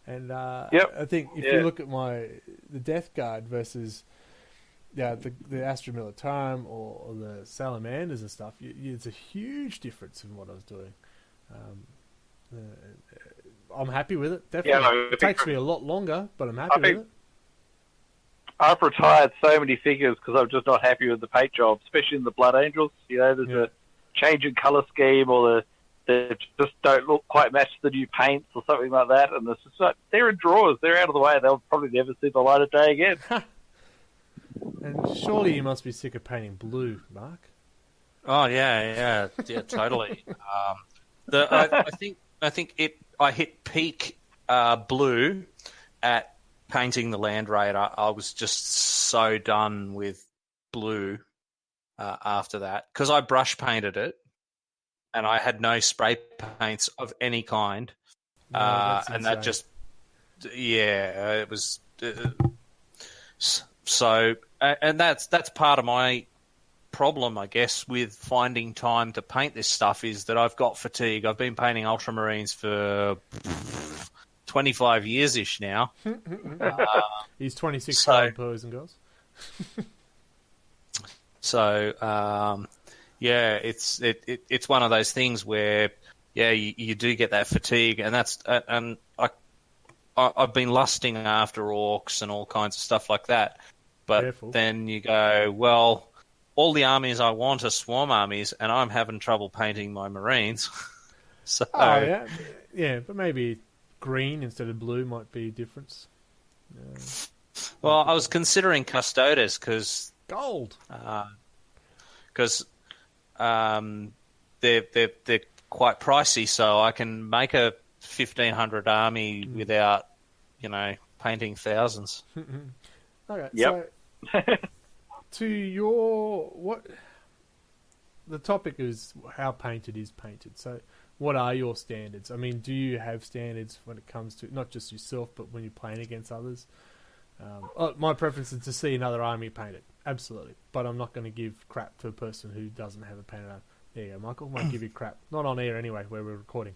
S1: And
S3: Yep.
S1: I think if you look at the Death Guard versus the Astra Militarum or the Salamanders and stuff, it's a huge difference in what I was doing. I'm happy with it. Definitely,
S3: Yeah, no,
S1: it takes me a lot longer, but I'm happy with it.
S3: I've retired so many figures because I'm just not happy with the paint job, especially in the Blood Angels. There's a change in colour scheme or they just don't look quite match the new paints or something like that. And it's just like, they're in drawers. They're out of the way. They'll probably never see the light of day again.
S1: And surely you must be sick of painting blue, Mark.
S2: Oh yeah, totally. I think I hit peak blue at painting the Land Raider. I was just so done with blue after that because I brush painted it, and I had no spray paints of any kind,
S1: That's
S2: and that
S1: insane.
S2: just it was so. And that's part of my problem, I guess, with finding time to paint this stuff is that I've got fatigue. I've been painting Ultramarines for 25 years-ish now.
S1: He's 26
S2: So-
S1: boys and girls.
S2: So, it's one of those things where, you do get that fatigue, and I've been lusting after orcs and all kinds of stuff like that. But
S1: Careful.
S2: then you go, well, all the armies I want are swarm armies, and I'm having trouble painting my Marines. So,
S1: Yeah, but maybe green instead of blue might be a difference.
S2: well, I was considering Custodes because
S1: Gold.
S2: they're quite pricey, so I can make a 1,500 army without, painting thousands.
S1: Okay,
S3: Yep.
S1: so the topic is how painted is painted. So what are your standards? I mean, do you have standards when it comes to not just yourself, but when you're playing against others? My preference is to see another army painted, absolutely. But I'm not going to give crap to a person who doesn't have a painted army. There you go, Michael. I won't give you crap. Not on air anyway, where we're recording.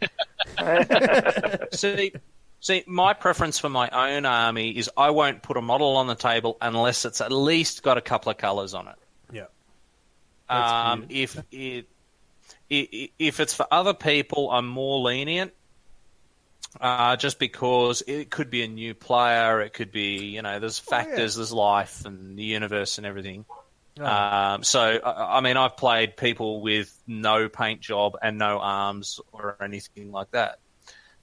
S2: See, my preference for my own army is I won't put a model on the table unless it's at least got a couple of colours on it.
S1: Yeah.
S2: If it's for other people, I'm more lenient. Just because it could be a new player, it could be, there's factors, there's life and the universe and everything. So, I mean, I've played people with no paint job and no arms or anything like that.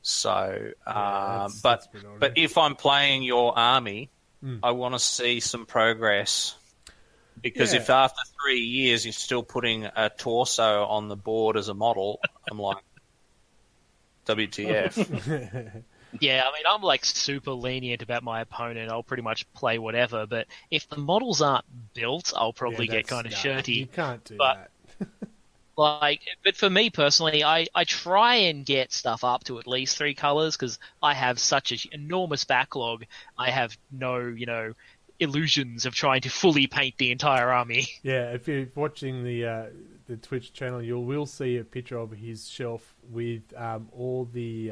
S2: So, but if I'm playing your army, I want to see some progress. Because if after 3 years you're still putting a torso on the board as a model, I'm like, WTF.
S4: Yeah, I mean, I'm like super lenient about my opponent. I'll pretty much play whatever, but if the models aren't built, I'll probably get kind of shirty.
S1: You can't do that.
S4: But for me personally, I try and get stuff up to at least 3 colors because I have such an enormous backlog. I have no, illusions of trying to fully paint the entire army.
S1: Yeah, if you're watching the Twitch channel, you will see a picture of his shelf with all the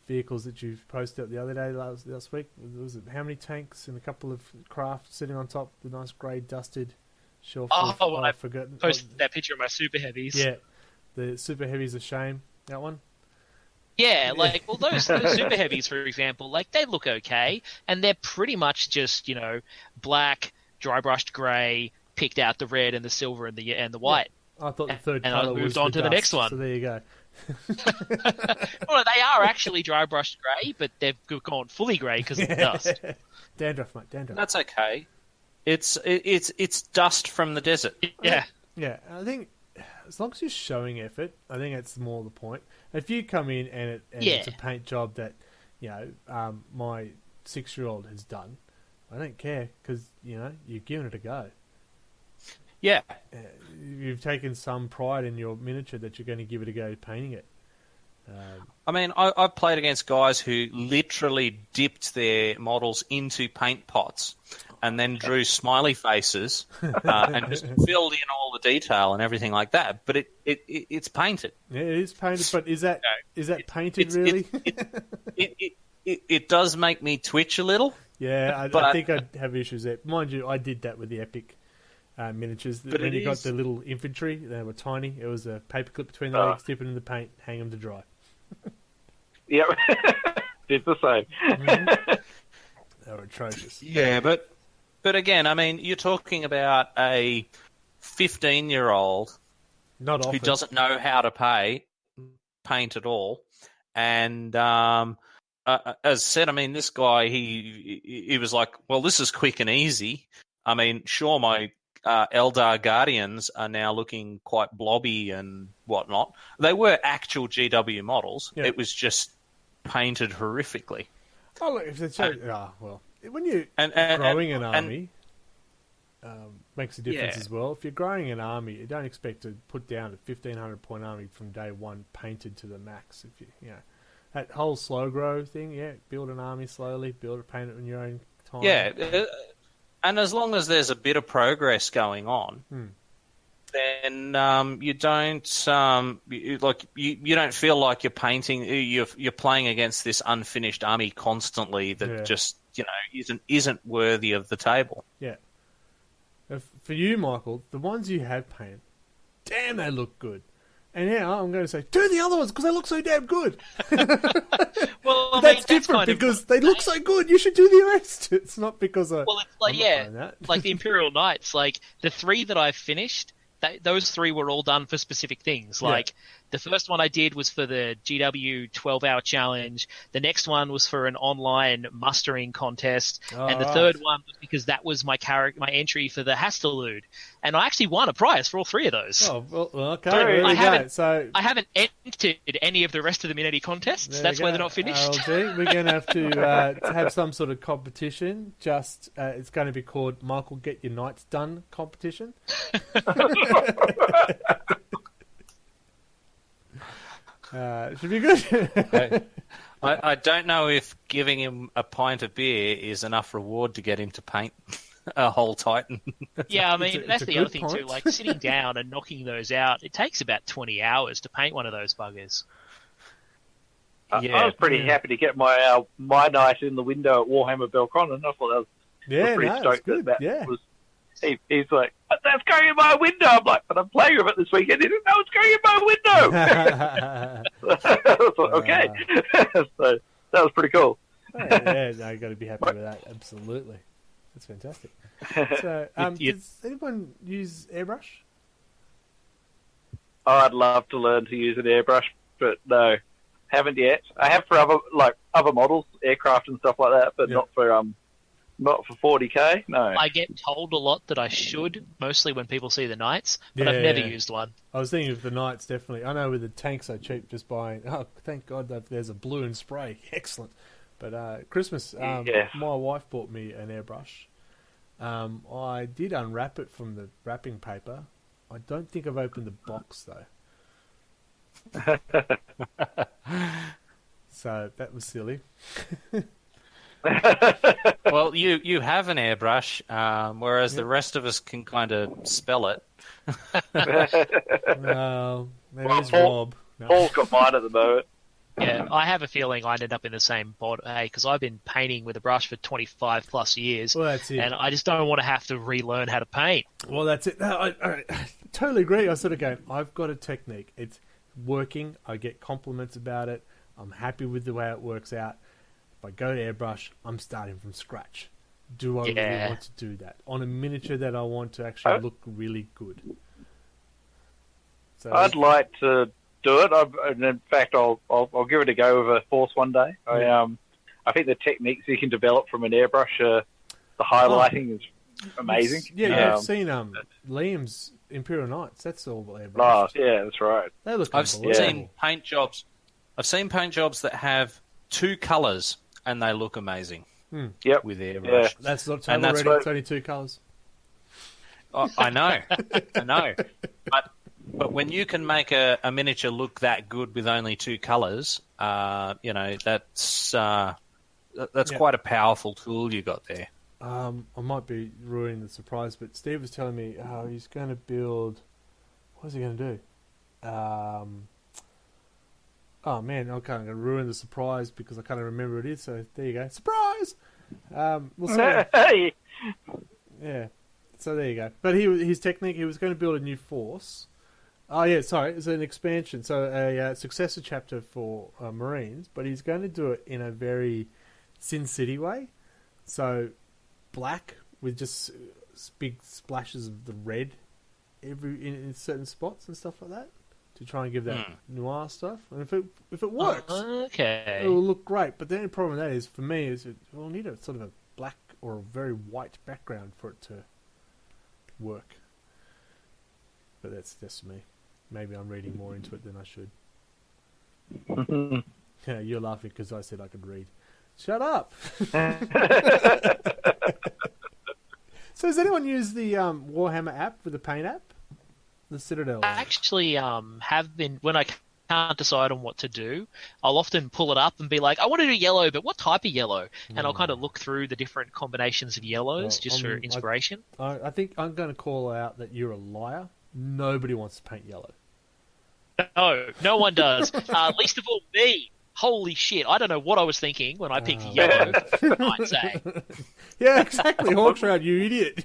S1: vehicles that you've posted up the other day last week. Was it how many tanks and a couple of craft sitting on top? The nice grey dusted shelf.
S4: I
S1: forgot.
S4: posted that picture of my super heavies.
S1: Yeah, the super heavies a shame. That one.
S4: Yeah, those super heavies, for example, they look okay, and they're pretty much just, black, dry brushed grey, picked out the red and the silver and the white.
S1: I thought the third
S4: and
S1: colour
S4: I
S1: was
S4: moved on to the next one.
S1: So there you go.
S4: Well, they are actually dry brushed grey, but they've gone fully grey because of the dust.
S1: Dandruff, mate, dandruff.
S2: That's okay. It's dust from the desert.
S4: Yeah.
S1: Yeah, I think as long as you're showing effort, I think that's more the point. If you come in and it's a paint job that, my 6-year-old has done, I don't care because, you're giving it a go.
S2: Yeah.
S1: You've taken some pride in your miniature that you're going to give it a go painting it.
S2: I mean, I've played against guys who literally dipped their models into paint pots and then drew smiley faces and just filled in all the detail and everything like that. But it's painted.
S1: Yeah, it is painted, but is that painted really?
S2: It does make me twitch a little.
S1: Yeah, I think I'd have issues there. Mind you, I did that with the Epic miniatures.
S2: But
S1: when you got the little infantry, they were tiny. It was a paperclip between the legs, dip it in the paint, hang them to dry.
S3: Yep. Did the same.
S1: Mm-hmm. They were atrocious.
S2: Yeah, but again, I mean, you're talking about a 15-year-old who doesn't know how to paint at all, and as said, I mean, this guy he was like, well, this is quick and easy. I mean, sure, my Eldar Guardians are now looking quite blobby and whatnot. They were actual GW models. Yeah. It was just painted horrifically.
S1: Oh, look, if it's when you're growing an army, makes a difference as well. If you're growing an army, you don't expect to put down a 1,500 point army from day one painted to the max. If you that whole slow grow thing, build an army slowly, paint it in your own time.
S2: Yeah. And as long as there's a bit of progress going on, then you don't you don't feel like you're painting. You're playing against this unfinished army constantly that just isn't worthy of the table.
S1: Yeah. For you, Michael, the ones you have painted, damn, they look good. And now I'm going to say, do the other ones because they look so damn good.
S4: Well,
S1: that's different because they look so good. You should do the rest. It's not because
S4: it's like the Imperial Knights. Like the 3 that I've finished, those 3 were all done for specific things. Like the first one I did was for the GW 12-hour challenge. The next one was for an online mustering contest, and the third one was because that was my entry for the Hastalude. And I actually won a prize for all 3 of those.
S1: Oh, well, okay. There we go.
S4: I haven't entered any of the rest of them in any contests. That's why they're not finished.
S1: We're going to have to have some sort of competition. Just it's going to be called Michael Get Your Knights Done competition. Should be good.
S2: I don't know if giving him a pint of beer is enough reward to get him to paint a whole Titan.
S4: Yeah, I mean, that's
S1: a
S4: the
S1: good
S4: other thing
S1: point.
S4: too. Like sitting down and knocking those out, it takes about 20 hours to paint one of those buggers.
S3: I was pretty happy to get my night in the window at Warhammer Belconnen. I thought that was pretty
S1: it's
S3: stoked
S1: good.
S3: that
S1: Yeah.
S3: was. He's like, but that's going in my window. I'm like, but I'm playing with it this weekend. He didn't know it's going in my window. I thought, okay. So that was pretty cool.
S1: Yeah, no, you got to be happy with that. Absolutely, that's fantastic. So, does anyone use airbrush?
S3: Oh, I'd love to learn to use an airbrush, but no, haven't yet. I have for other models, aircraft and stuff like that, but not for 40k. No.
S4: I get told a lot that I should, mostly when people see the Knights, but I've never used one.
S1: I was thinking of the Knights, definitely. I know with the tanks so cheap, just buying. Oh, thank God that there's a blue and spray. Excellent. But Christmas, my wife bought me an airbrush. I did unwrap it from the wrapping paper. I don't think I've opened the box though. So that was silly.
S2: Well, you have an airbrush, whereas the rest of us can kind of spell it.
S1: No, maybe it's
S3: Paul-
S1: Rob. No.
S3: Paul's got mine at the moment.
S4: Yeah, I have a feeling I ended up in the same boat, because I've been painting with a brush for 25 plus years,
S1: Well, that's it.
S4: and I just don't want to have to relearn how to paint.
S1: Well, that's it. No, I totally agree. I sort of go, I've got a technique. It's working. I get compliments about it. I'm happy with the way it works out. If I go to airbrush, I'm starting from scratch. Do I really want to do that on a miniature that I want to actually look really good? So
S3: I'd like to do it. And in fact, I'll give it a go with a Force one day. I think the techniques you can develop from an airbrush, the highlighting is amazing.
S1: I've seen Liam's Imperial Knights. That's all airbrush.
S3: Yeah, that's right.
S1: They look
S2: I've
S1: unbelievable.
S2: seen paint jobs. I've seen paint jobs that have 2 colours and they look amazing.
S3: Yep.
S2: With airbrush.
S3: Yeah.
S1: That's not
S2: And
S1: total
S2: that's
S1: already.
S3: what-
S1: It's only 2 colours.
S2: I know, I know. But when you can make a miniature look that good with only 2 colours, that's quite a powerful tool you got there.
S1: I might be ruining the surprise, but Steve was telling me he's going to build. What is he going to do? Oh man, I can't ruin the surprise because I can't remember what it is. So there you go, surprise. We'll see.
S3: Hey,
S1: Yeah. So there you go. But his technique, he was going to build a new force. Oh yeah, sorry, it's an expansion. So a successor chapter for Marines, but he's going to do it in a very Sin City way. So black with just big splashes of the red in certain spots and stuff like that to try and give that noir stuff. And if it works,
S4: Okay.
S1: it will look great. But the only problem with that is for me is we'll need a sort of a black or a very white background for it to work. But that's just me. Maybe I'm reading more into it than I should. Yeah, you're laughing because I said I could read. Shut up. So does anyone use the Warhammer app with the paint app? The Citadel.
S4: I actually have been, when I can't decide on what to do, I'll often pull it up and be like, I want to do yellow, but what type of yellow? And I'll kind of look through the different combinations of yellows just for inspiration.
S1: I think I'm going to call out that you're a liar. Nobody wants to paint yellow.
S4: No one does. Least of all me. Holy shit, I don't know what I was thinking when I picked yellow, I'd say.
S1: Yeah, exactly. Hawkshroud, you idiot.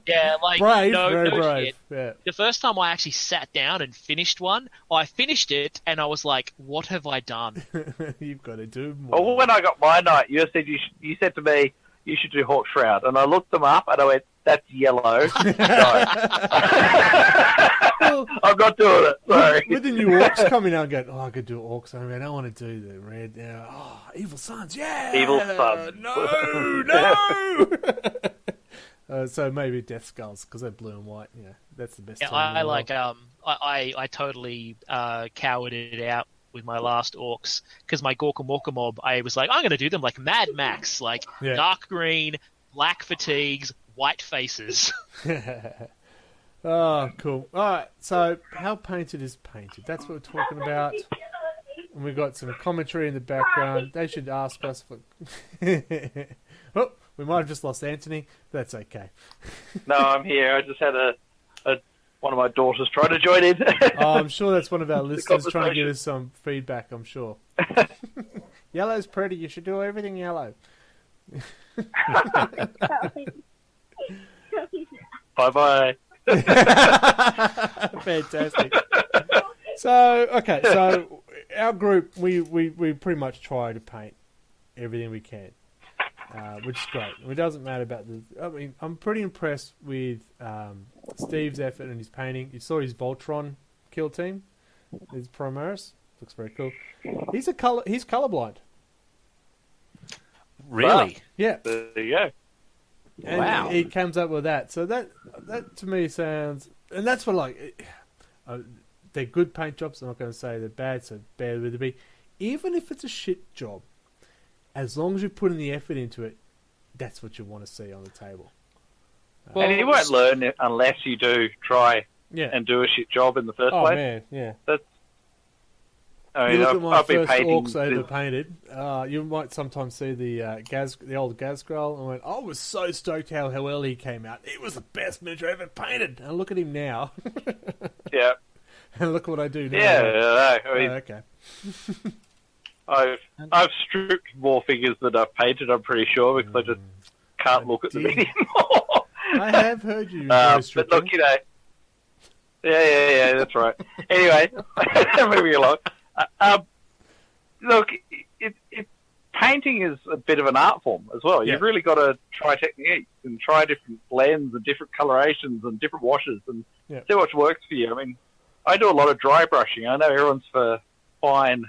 S4: Yeah, like,
S1: Brave,
S4: no,
S1: very
S4: no
S1: brave.
S4: shit.
S1: Yeah.
S4: The first time I actually sat down and finished one, I finished it and I was like, what have I done?
S1: You've got to do more.
S3: well, when I got my night, you said to me you should do Hawk Shroud, and I looked them up and I went, that's yellow. No. I'm not doing it. Sorry.
S1: With the new orcs coming out and going, I could do orcs. I mean, I don't want to do the red now. Oh, Evil Sons, yeah!
S3: Evil Sons.
S1: No! So maybe Death Skulls, because they're blue and white. Yeah, that's the best.
S4: Yeah,
S1: team in the
S4: I
S1: world.
S4: like, I totally cowered it out with my last orcs, because my Gorka Morka mob, I was like, I'm going to do them like Mad Max, like dark green, black fatigues, white faces.
S1: Oh, cool. All right, so how painted is painted? That's what we're talking about. And we've got some commentary in the background. They should ask us for... Oh, we might have just lost Anthony. That's okay.
S3: No, I'm here. I just had one of my daughters try to join in.
S1: Oh, I'm sure that's one of our listeners trying to give us some feedback, I'm sure. Yellow's pretty. You should do everything yellow.
S3: Bye-bye.
S1: Fantastic. So our group, we pretty much try to paint everything we can, which is great. It doesn't matter about I mean, I'm pretty impressed with Steve's effort and his painting. You saw his Voltron kill team, his Primaris. Looks very cool. He's colorblind.
S2: Really?
S1: Yeah.
S3: There you go.
S1: And
S2: Wow.
S1: he comes up with that. So that to me sounds... And that's what, they're good paint jobs. I'm not going to say they're bad, so bear with me. Even if it's a shit job, as long as you put in the effort into it, that's what you want to see on the table.
S3: And you won't learn it unless you do try
S1: Yeah.
S3: and do a shit job in the first
S1: Oh,
S3: place.
S1: man, yeah.
S3: I
S1: You
S3: mean,
S1: look at my
S3: I've been
S1: first
S3: painting...
S1: orcs overpainted. You might sometimes see the old Gazgrel, and I went, I was so stoked how well he came out. It was the best miniature I ever painted. And look at him now.
S3: Yeah.
S1: And look what I do now.
S3: Yeah, I mean,
S1: Okay.
S3: I've stripped more figures than I've painted, I'm pretty sure, because I just can't look at them
S1: dear.
S3: anymore.
S1: I have heard you enjoy
S3: But
S1: stripping.
S3: look, yeah, that's right. Anyway, moving along. Look, painting is a bit of an art form as well.
S1: Yeah.
S3: You've really got to try techniques and try different blends and different colorations and different washes and see what works for you. I mean, I do a lot of dry brushing. I know everyone's for fine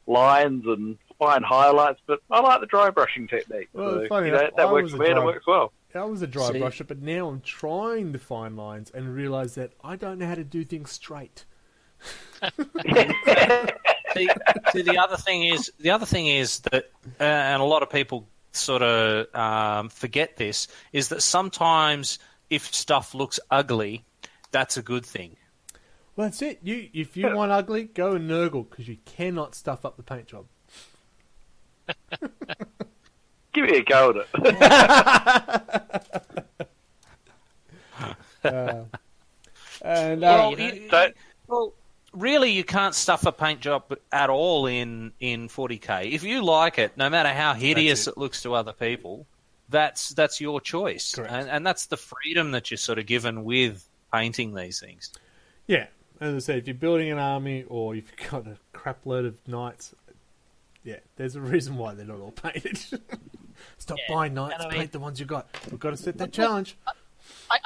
S3: lines and fine highlights, but I like the dry brushing technique.
S1: Well,
S3: So,
S1: funny
S3: you know,
S1: enough,
S3: that
S1: I
S3: works
S1: was a
S3: for me and it
S1: dry-
S3: works well.
S1: I was a dry
S2: See-
S1: brusher, but now I'm trying the fine lines and realise that I don't know how to do things straight.
S2: See, the other thing is that, and a lot of people sort of forget this, is that sometimes if stuff looks ugly, that's a good thing.
S1: Well, that's it. If you want ugly, go and Nurgle, because you cannot stuff up the paint job.
S3: Give me a go at it.
S1: And
S2: Well, really, you can't stuff a paint job at all in 40k. If you like it, no matter how hideous it looks to other people, that's your choice,
S1: Correct.
S2: and that's the freedom that you're sort of given with painting these things.
S1: yeah, as I said, if you're building an army or if you've got a crap load of knights, yeah, there's a reason why they're not all painted. Stop buying knights,
S4: and I mean-
S1: paint the ones you got. We've got to set that challenge.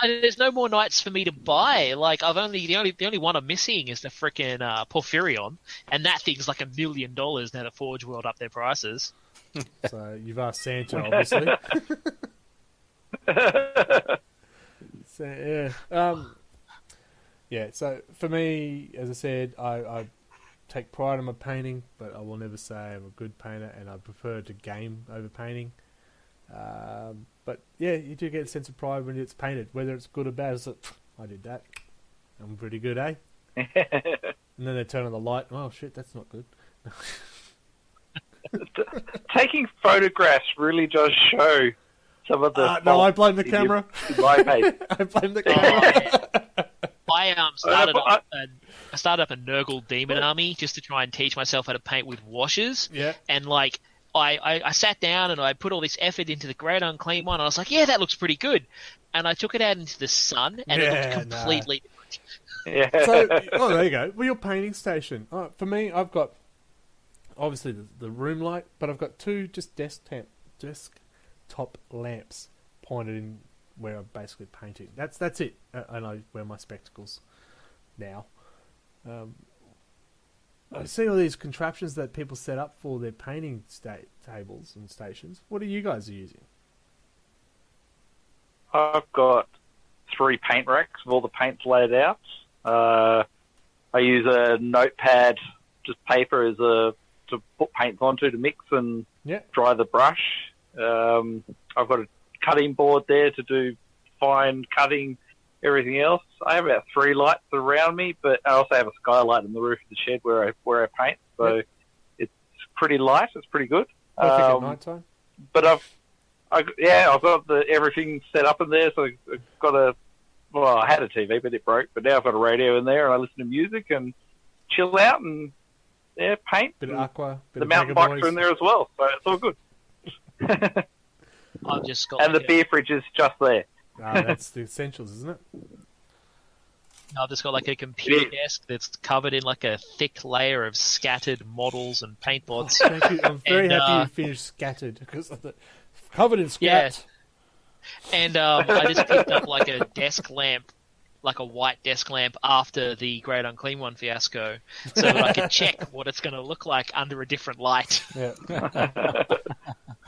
S4: There's no more knights for me to buy. Like the only one I'm missing is the frickin' Porphyrion, and that thing's like $1 million now that Forge World up their prices.
S1: So you've asked Santa, obviously. So, yeah. So for me, as I said, I take pride in my painting, but I will never say I'm a good painter, and I prefer to game over painting. But yeah, you do get a sense of pride when it's painted, whether it's good or bad. It's like, I did that. I'm pretty good, eh? And then they turn on the light. Oh shit, that's not good.
S3: Taking photographs really does show some of the...
S1: No, I blame the camera.
S3: My paint.
S1: I blame the camera.
S4: I started up a Nurgle Demon Army just to try and teach myself how to paint with washes.
S1: Yeah.
S4: And like I sat down and I put all this effort into the Great Unclean one. And I was like, yeah, that looks pretty good. And I took it out into the sun, and it looked completely different.
S3: Yeah.
S1: So, there you go. Well, your painting station. For me, I've got obviously the room light, but I've got two just desktop lamps pointed in where I'm basically painting. That's it. And I wear my spectacles now. I see all these contraptions that people set up for their painting tables and stations. What are you guys using?
S3: I've got 3 paint racks with all the paints laid out. I use a notepad, just paper, to put paints onto to mix and dry the brush. I've got a cutting board there to do fine cutting, everything else. I have about 3 lights around me, but I also have a skylight in the roof of the shed where I paint. So pretty light. It's pretty good.
S1: Perfect at night time.
S3: But I've got everything set up in there. So I've got I had a TV, but it broke. But now I've got a radio in there, and I listen to music and chill out and paint.
S1: Bit of aqua. Bit
S3: The
S1: of
S3: mountain
S1: Mega
S3: bikes
S1: Boys.
S3: are in there as well, so it's all good.
S4: I've just got
S3: And the beer fridge is just there.
S1: That's the essentials, isn't it?
S4: I've just got like a computer
S3: Yeah.
S4: desk that's covered in like a thick layer of scattered models and paint pots.
S1: Thank you. I'm very
S4: And,
S1: happy you finished scattered because of the covered in scat.
S4: And I just picked up like a desk lamp, like a white desk lamp after the Great Unclean One fiasco, so that I could check what it's going to look like under a different light.
S1: Yeah.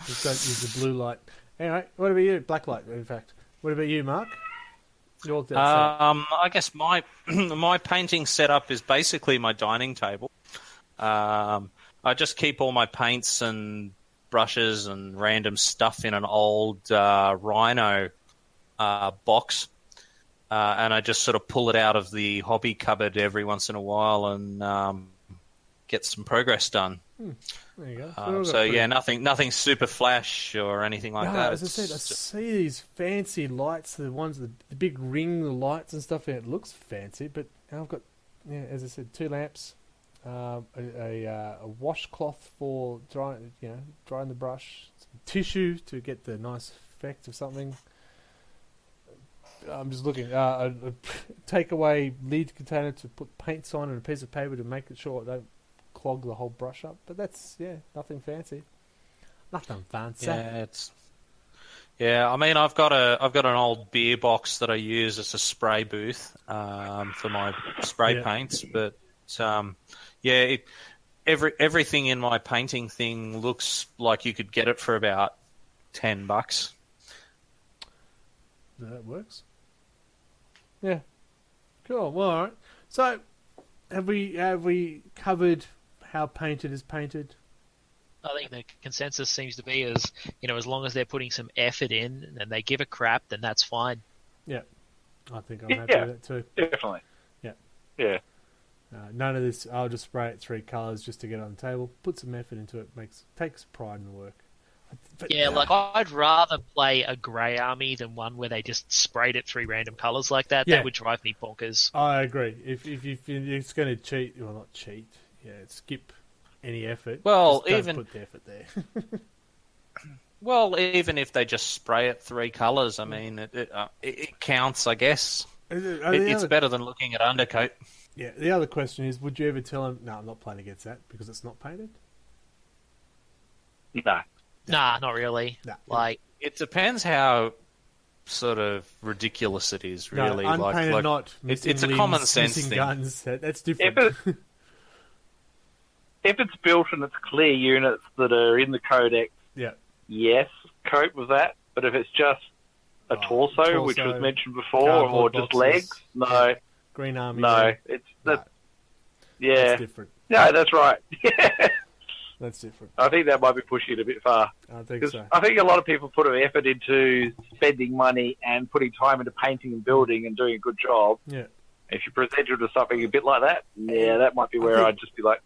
S1: Just don't use the blue light. Anyway, what about you? Black light, in fact. What about you, Mark? You walked outside.
S2: I guess my my painting setup is basically my dining table. I just keep all my paints and brushes and random stuff in an old Rhino box, and I just sort of pull it out of the hobby cupboard every once in a while and get some progress done.
S1: There you go.
S2: So yeah, nothing super flash or anything like that.
S1: As I said, I see these fancy lights, the ones, the big ring lights and stuff, and it looks fancy, but I've got, as I said, 2 lamps, a washcloth for drying the brush, some tissue to get the nice effect of something. I'm just looking. A takeaway lid container to put paints on and a piece of paper to make it sure it don't clog the whole brush up. But that's nothing fancy. Nothing fancy.
S2: I mean, I've got an old beer box that I use as a spray booth for my spray paints, but everything in my painting thing looks like you could get it for about $10.
S1: That works. Yeah. Cool. Well, all right. So, have we covered how painted is painted?
S4: I think the consensus seems to be as long as they're putting some effort in and they give a crap, then that's fine.
S1: Yeah. I think I'm happy with that too.
S3: Definitely.
S1: Yeah.
S3: Yeah.
S1: None of this, I'll just spray it 3 colours just to get it on the table. Put some effort into it. Takes pride in the work. But,
S4: Like I'd rather play a grey army than one where they just sprayed it 3 random colours like that.
S1: Yeah.
S4: That would drive me bonkers.
S1: I agree. If it's going to cheat, well, not cheat. Yeah, skip any effort.
S2: Well,
S1: just don't
S2: even
S1: put the effort there.
S2: Well, even if they just spray it 3 colours, I mean, it counts, I guess. It's better than looking at undercoat.
S1: Yeah. The other question is, would you ever tell them, "No, I'm not playing against that because it's not painted"?
S3: No.
S4: Nah, not really.
S1: No.
S4: Like,
S2: It depends how sort of ridiculous it is, really.
S1: No, unpainted,
S2: like,
S1: not.
S2: it's a
S1: limbs,
S2: common sense
S1: missing
S2: thing.
S1: guns. That's different.
S3: If it's built and it's clear units that are in the codex,
S1: Yeah.
S3: yes, cope with that. But if it's just a torso, which was mentioned before, or
S1: cardboard
S3: just
S1: boxes.
S3: legs, no,
S1: Green Army.
S3: no, it's that. Yeah,
S1: That's different.
S3: no, that's right.
S1: That's different.
S3: I think that might be pushing it a bit far.
S1: I think
S3: 'Cause
S1: so.
S3: I think a lot of people put an effort into spending money and putting time into painting and building and doing a good job.
S1: Yeah.
S3: If you present it to something a bit like that, that might be where I'd just be like,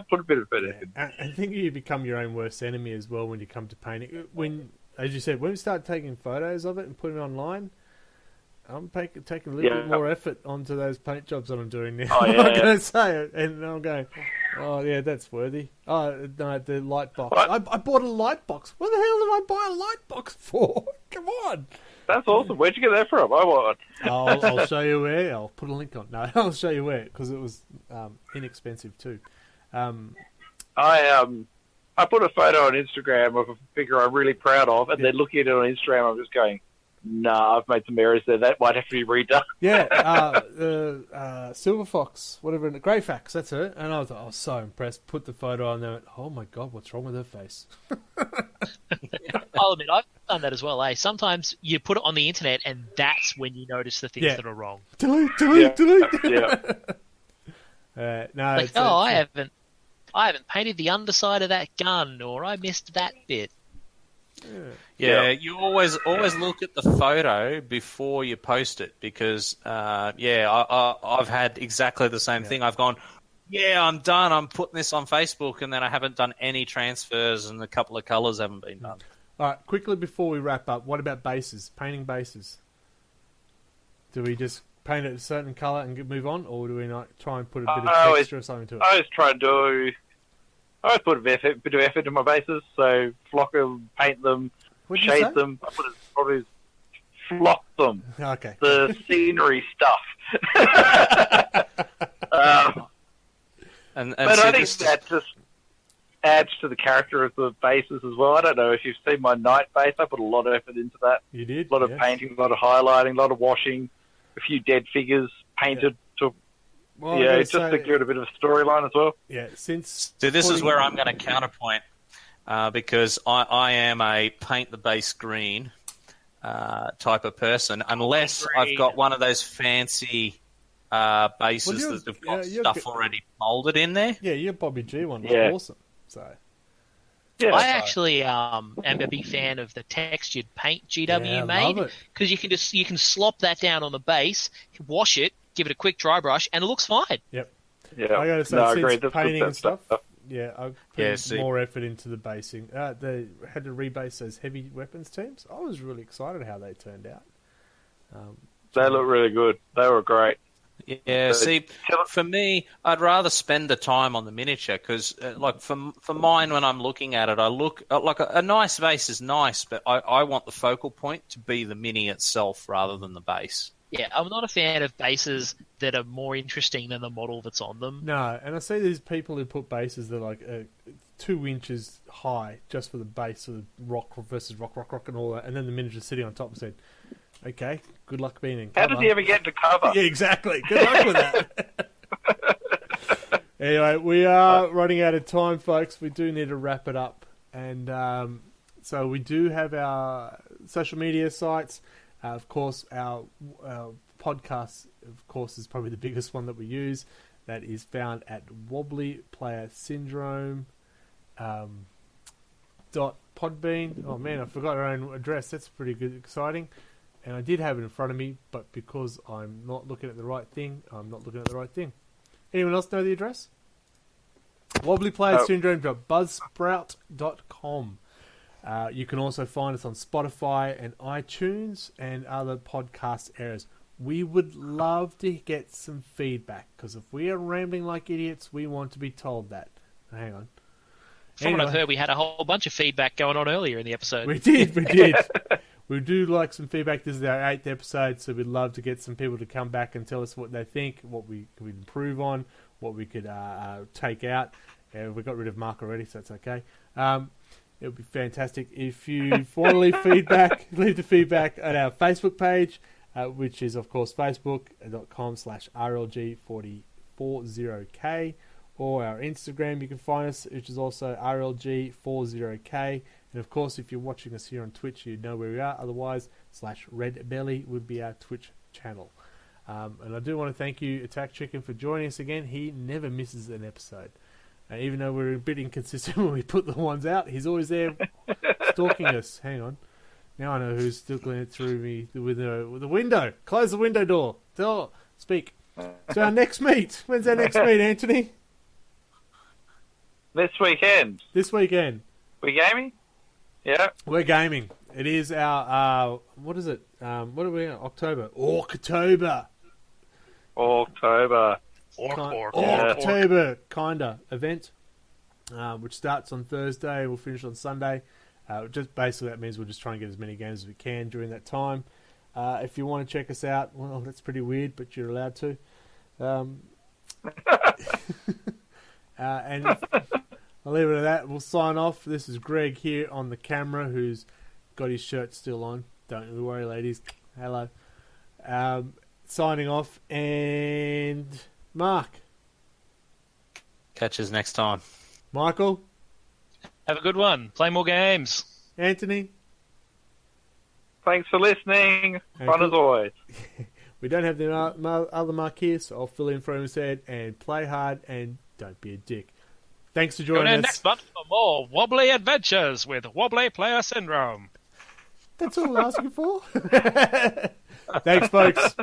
S3: put a bit of effort in.
S1: I think you become your own worst enemy as well when you come to painting. As you said, when we start taking photos of it and putting it online, I'm taking a little bit more effort onto those paint jobs that I'm doing now.
S3: Oh,
S1: I'm
S3: yeah.
S1: not going to say it, and I'm going, oh yeah, that's worthy. Oh no, the light box. I bought a light box. What the hell did I buy a light box for? Come on.
S3: That's awesome. Where'd you get that from? I want one.
S1: I'll show you where. I'll put a link on. No, I'll show you where because it was inexpensive too.
S3: I put a photo on Instagram of a figure I'm really proud of, and then looking at it on Instagram, I'm just going, nah, I've made some errors there. That might have to be redone.
S1: Yeah, Silver Fox, whatever, Greyfax, that's her. And I was so impressed. Put the photo on there. Oh my god, what's wrong with her face?
S4: I'll admit, I've done that as well, eh? Sometimes you put it on the internet and that's when you notice the things that are wrong.
S1: Delete.
S3: Yeah.
S1: No,
S4: Like, I haven't painted the underside of that gun, or I missed that bit.
S2: Yeah, you always look at the photo before you post it because, I've had exactly the same thing. I've gone, yeah, I'm done. I'm putting this on Facebook, and then I haven't done any transfers, and a couple of colours haven't been done.
S1: All right, quickly before we wrap up, what about bases? Painting bases. Do we just paint it a certain colour and move on, or do we not try and put a bit of texture or something to it?
S3: I always try and do. I always put a bit of effort in my bases, so flock them, paint them,
S1: What'd you say?
S3: shade them. I put it probably flock them.
S1: Okay.
S3: The scenery stuff.
S2: And
S3: but
S2: see,
S3: I think that just adds to the character of the bases as well. I don't know if you've seen my night base. I put a lot of effort into that.
S1: You did?
S3: A lot of
S1: yes.
S3: painting, a lot of highlighting, a lot of washing, a few dead figures painted to
S1: Well, I gotta
S3: just to
S1: say-
S3: give it a bit of a storyline as well.
S1: Yeah, since...
S2: So this is
S1: putting-
S2: where I'm going to counterpoint, because I am a paint the base green type of person, unless
S4: Green.
S2: I've got one of those fancy bases
S1: Well,
S2: that have got
S1: you're
S2: stuff already moulded in there.
S1: Yeah, your Bobby G one was
S3: Yeah.
S1: awesome. So
S3: Yeah,
S4: I actually am a big fan of the textured paint GW
S1: Yeah, I
S4: made,
S1: love it.
S4: because you can slop that down on the base, wash it, give it a quick dry brush, and it looks fine.
S1: yep.
S3: yeah.
S1: I gotta say,
S3: no, I
S1: since
S3: agree. That's
S1: painting
S3: good
S1: and stuff,
S3: stuff.
S1: yeah, I've
S2: Yeah,
S1: put
S2: see-
S1: more effort into the basing. They had to rebase those heavy weapons teams. I was really excited how they turned out.
S3: They look really good. They were great.
S2: Yeah, see,
S3: tell-
S2: for me, I'd rather spend the time on the miniature because, like, for mine, when I'm looking at it, I look like a nice base is nice, but I want the focal point to be the mini itself rather than the base.
S4: Yeah, I'm not a fan of bases that are more interesting than the model that's on them.
S1: No, and I see these people who put bases that are like 2 inches high just for the base of the rock versus rock, and all that, and then the miniature sitting on top and said, okay, good luck being in
S3: How
S1: cover.
S3: did he ever get to cover?
S1: Yeah, exactly. Good luck with that. Anyway, we are running out of time, folks. We do need to wrap it up. And so we do have our social media sites. Of course, our podcast, of course, is probably the biggest one that we use. That is found at Wobbly Player Syndrome. .podbean. Oh man, I forgot our own address. That's pretty good, exciting. And I did have it in front of me, but because I'm not looking at the right thing, I'm not looking at the right thing. Anyone else know the address? wobblyplayersyndrome.buzzsprout.com. You can also find us on Spotify and iTunes and other podcast areas. We would love to get some feedback, because if we are rambling like idiots, we want to be told that. Hang on.
S4: From what I've
S1: Anyway.
S4: heard, we had a whole bunch of feedback going on earlier in the episode.
S1: We did. We do like some feedback. This is our 8th episode, so we'd love to get some people to come back and tell us what they think, what we could improve on, what we could take out. We got rid of Mark already, so that's okay. It would be fantastic. If you want to leave feedback, leave the feedback at our Facebook page, which is, of course, facebook.com/RLG40K, or our Instagram. You can find us, which is also RLG40K. And of course, if you're watching us here on Twitch, you know where we are. Otherwise, /Redbelly would be our Twitch channel. And I do want to thank you, Attack Chicken, for joining us again. He never misses an episode. Even though we're a bit inconsistent when we put the ones out, he's always there stalking us. Hang on. Now I know who's still going through me with the window. Close the window door. Speak. So our next meet. When's our next meet, Anthony?
S3: This weekend.
S1: This weekend.
S3: We gaming? Yeah.
S1: We're gaming. It is our, what is it? What are we in? October. Orktober.
S3: October.
S1: October, kinda, event, which starts on Thursday. We'll finish on Sunday. Just basically that means we'll just try and get as many games as we can during that time. If you want to check us out, well, that's pretty weird, but you're allowed to. And I'll leave it at that. We'll sign off. This is Greg here on the camera, who's got his shirt still on. Don't you worry, ladies. Hello. Signing off, and Mark.
S2: Catch us next time.
S1: Michael.
S4: Have a good one. Play more games.
S1: Anthony.
S3: Thanks for listening.
S1: And
S3: Fun
S1: cool.
S3: as always.
S1: We don't have the other Mark here, so I'll fill in for him instead. And play hard and don't be a dick. Thanks for
S4: Tune
S1: joining
S4: in
S1: us.
S4: next month for more Wobbly Adventures with Wobbly Player Syndrome.
S1: That's all we're asking for. Thanks, folks.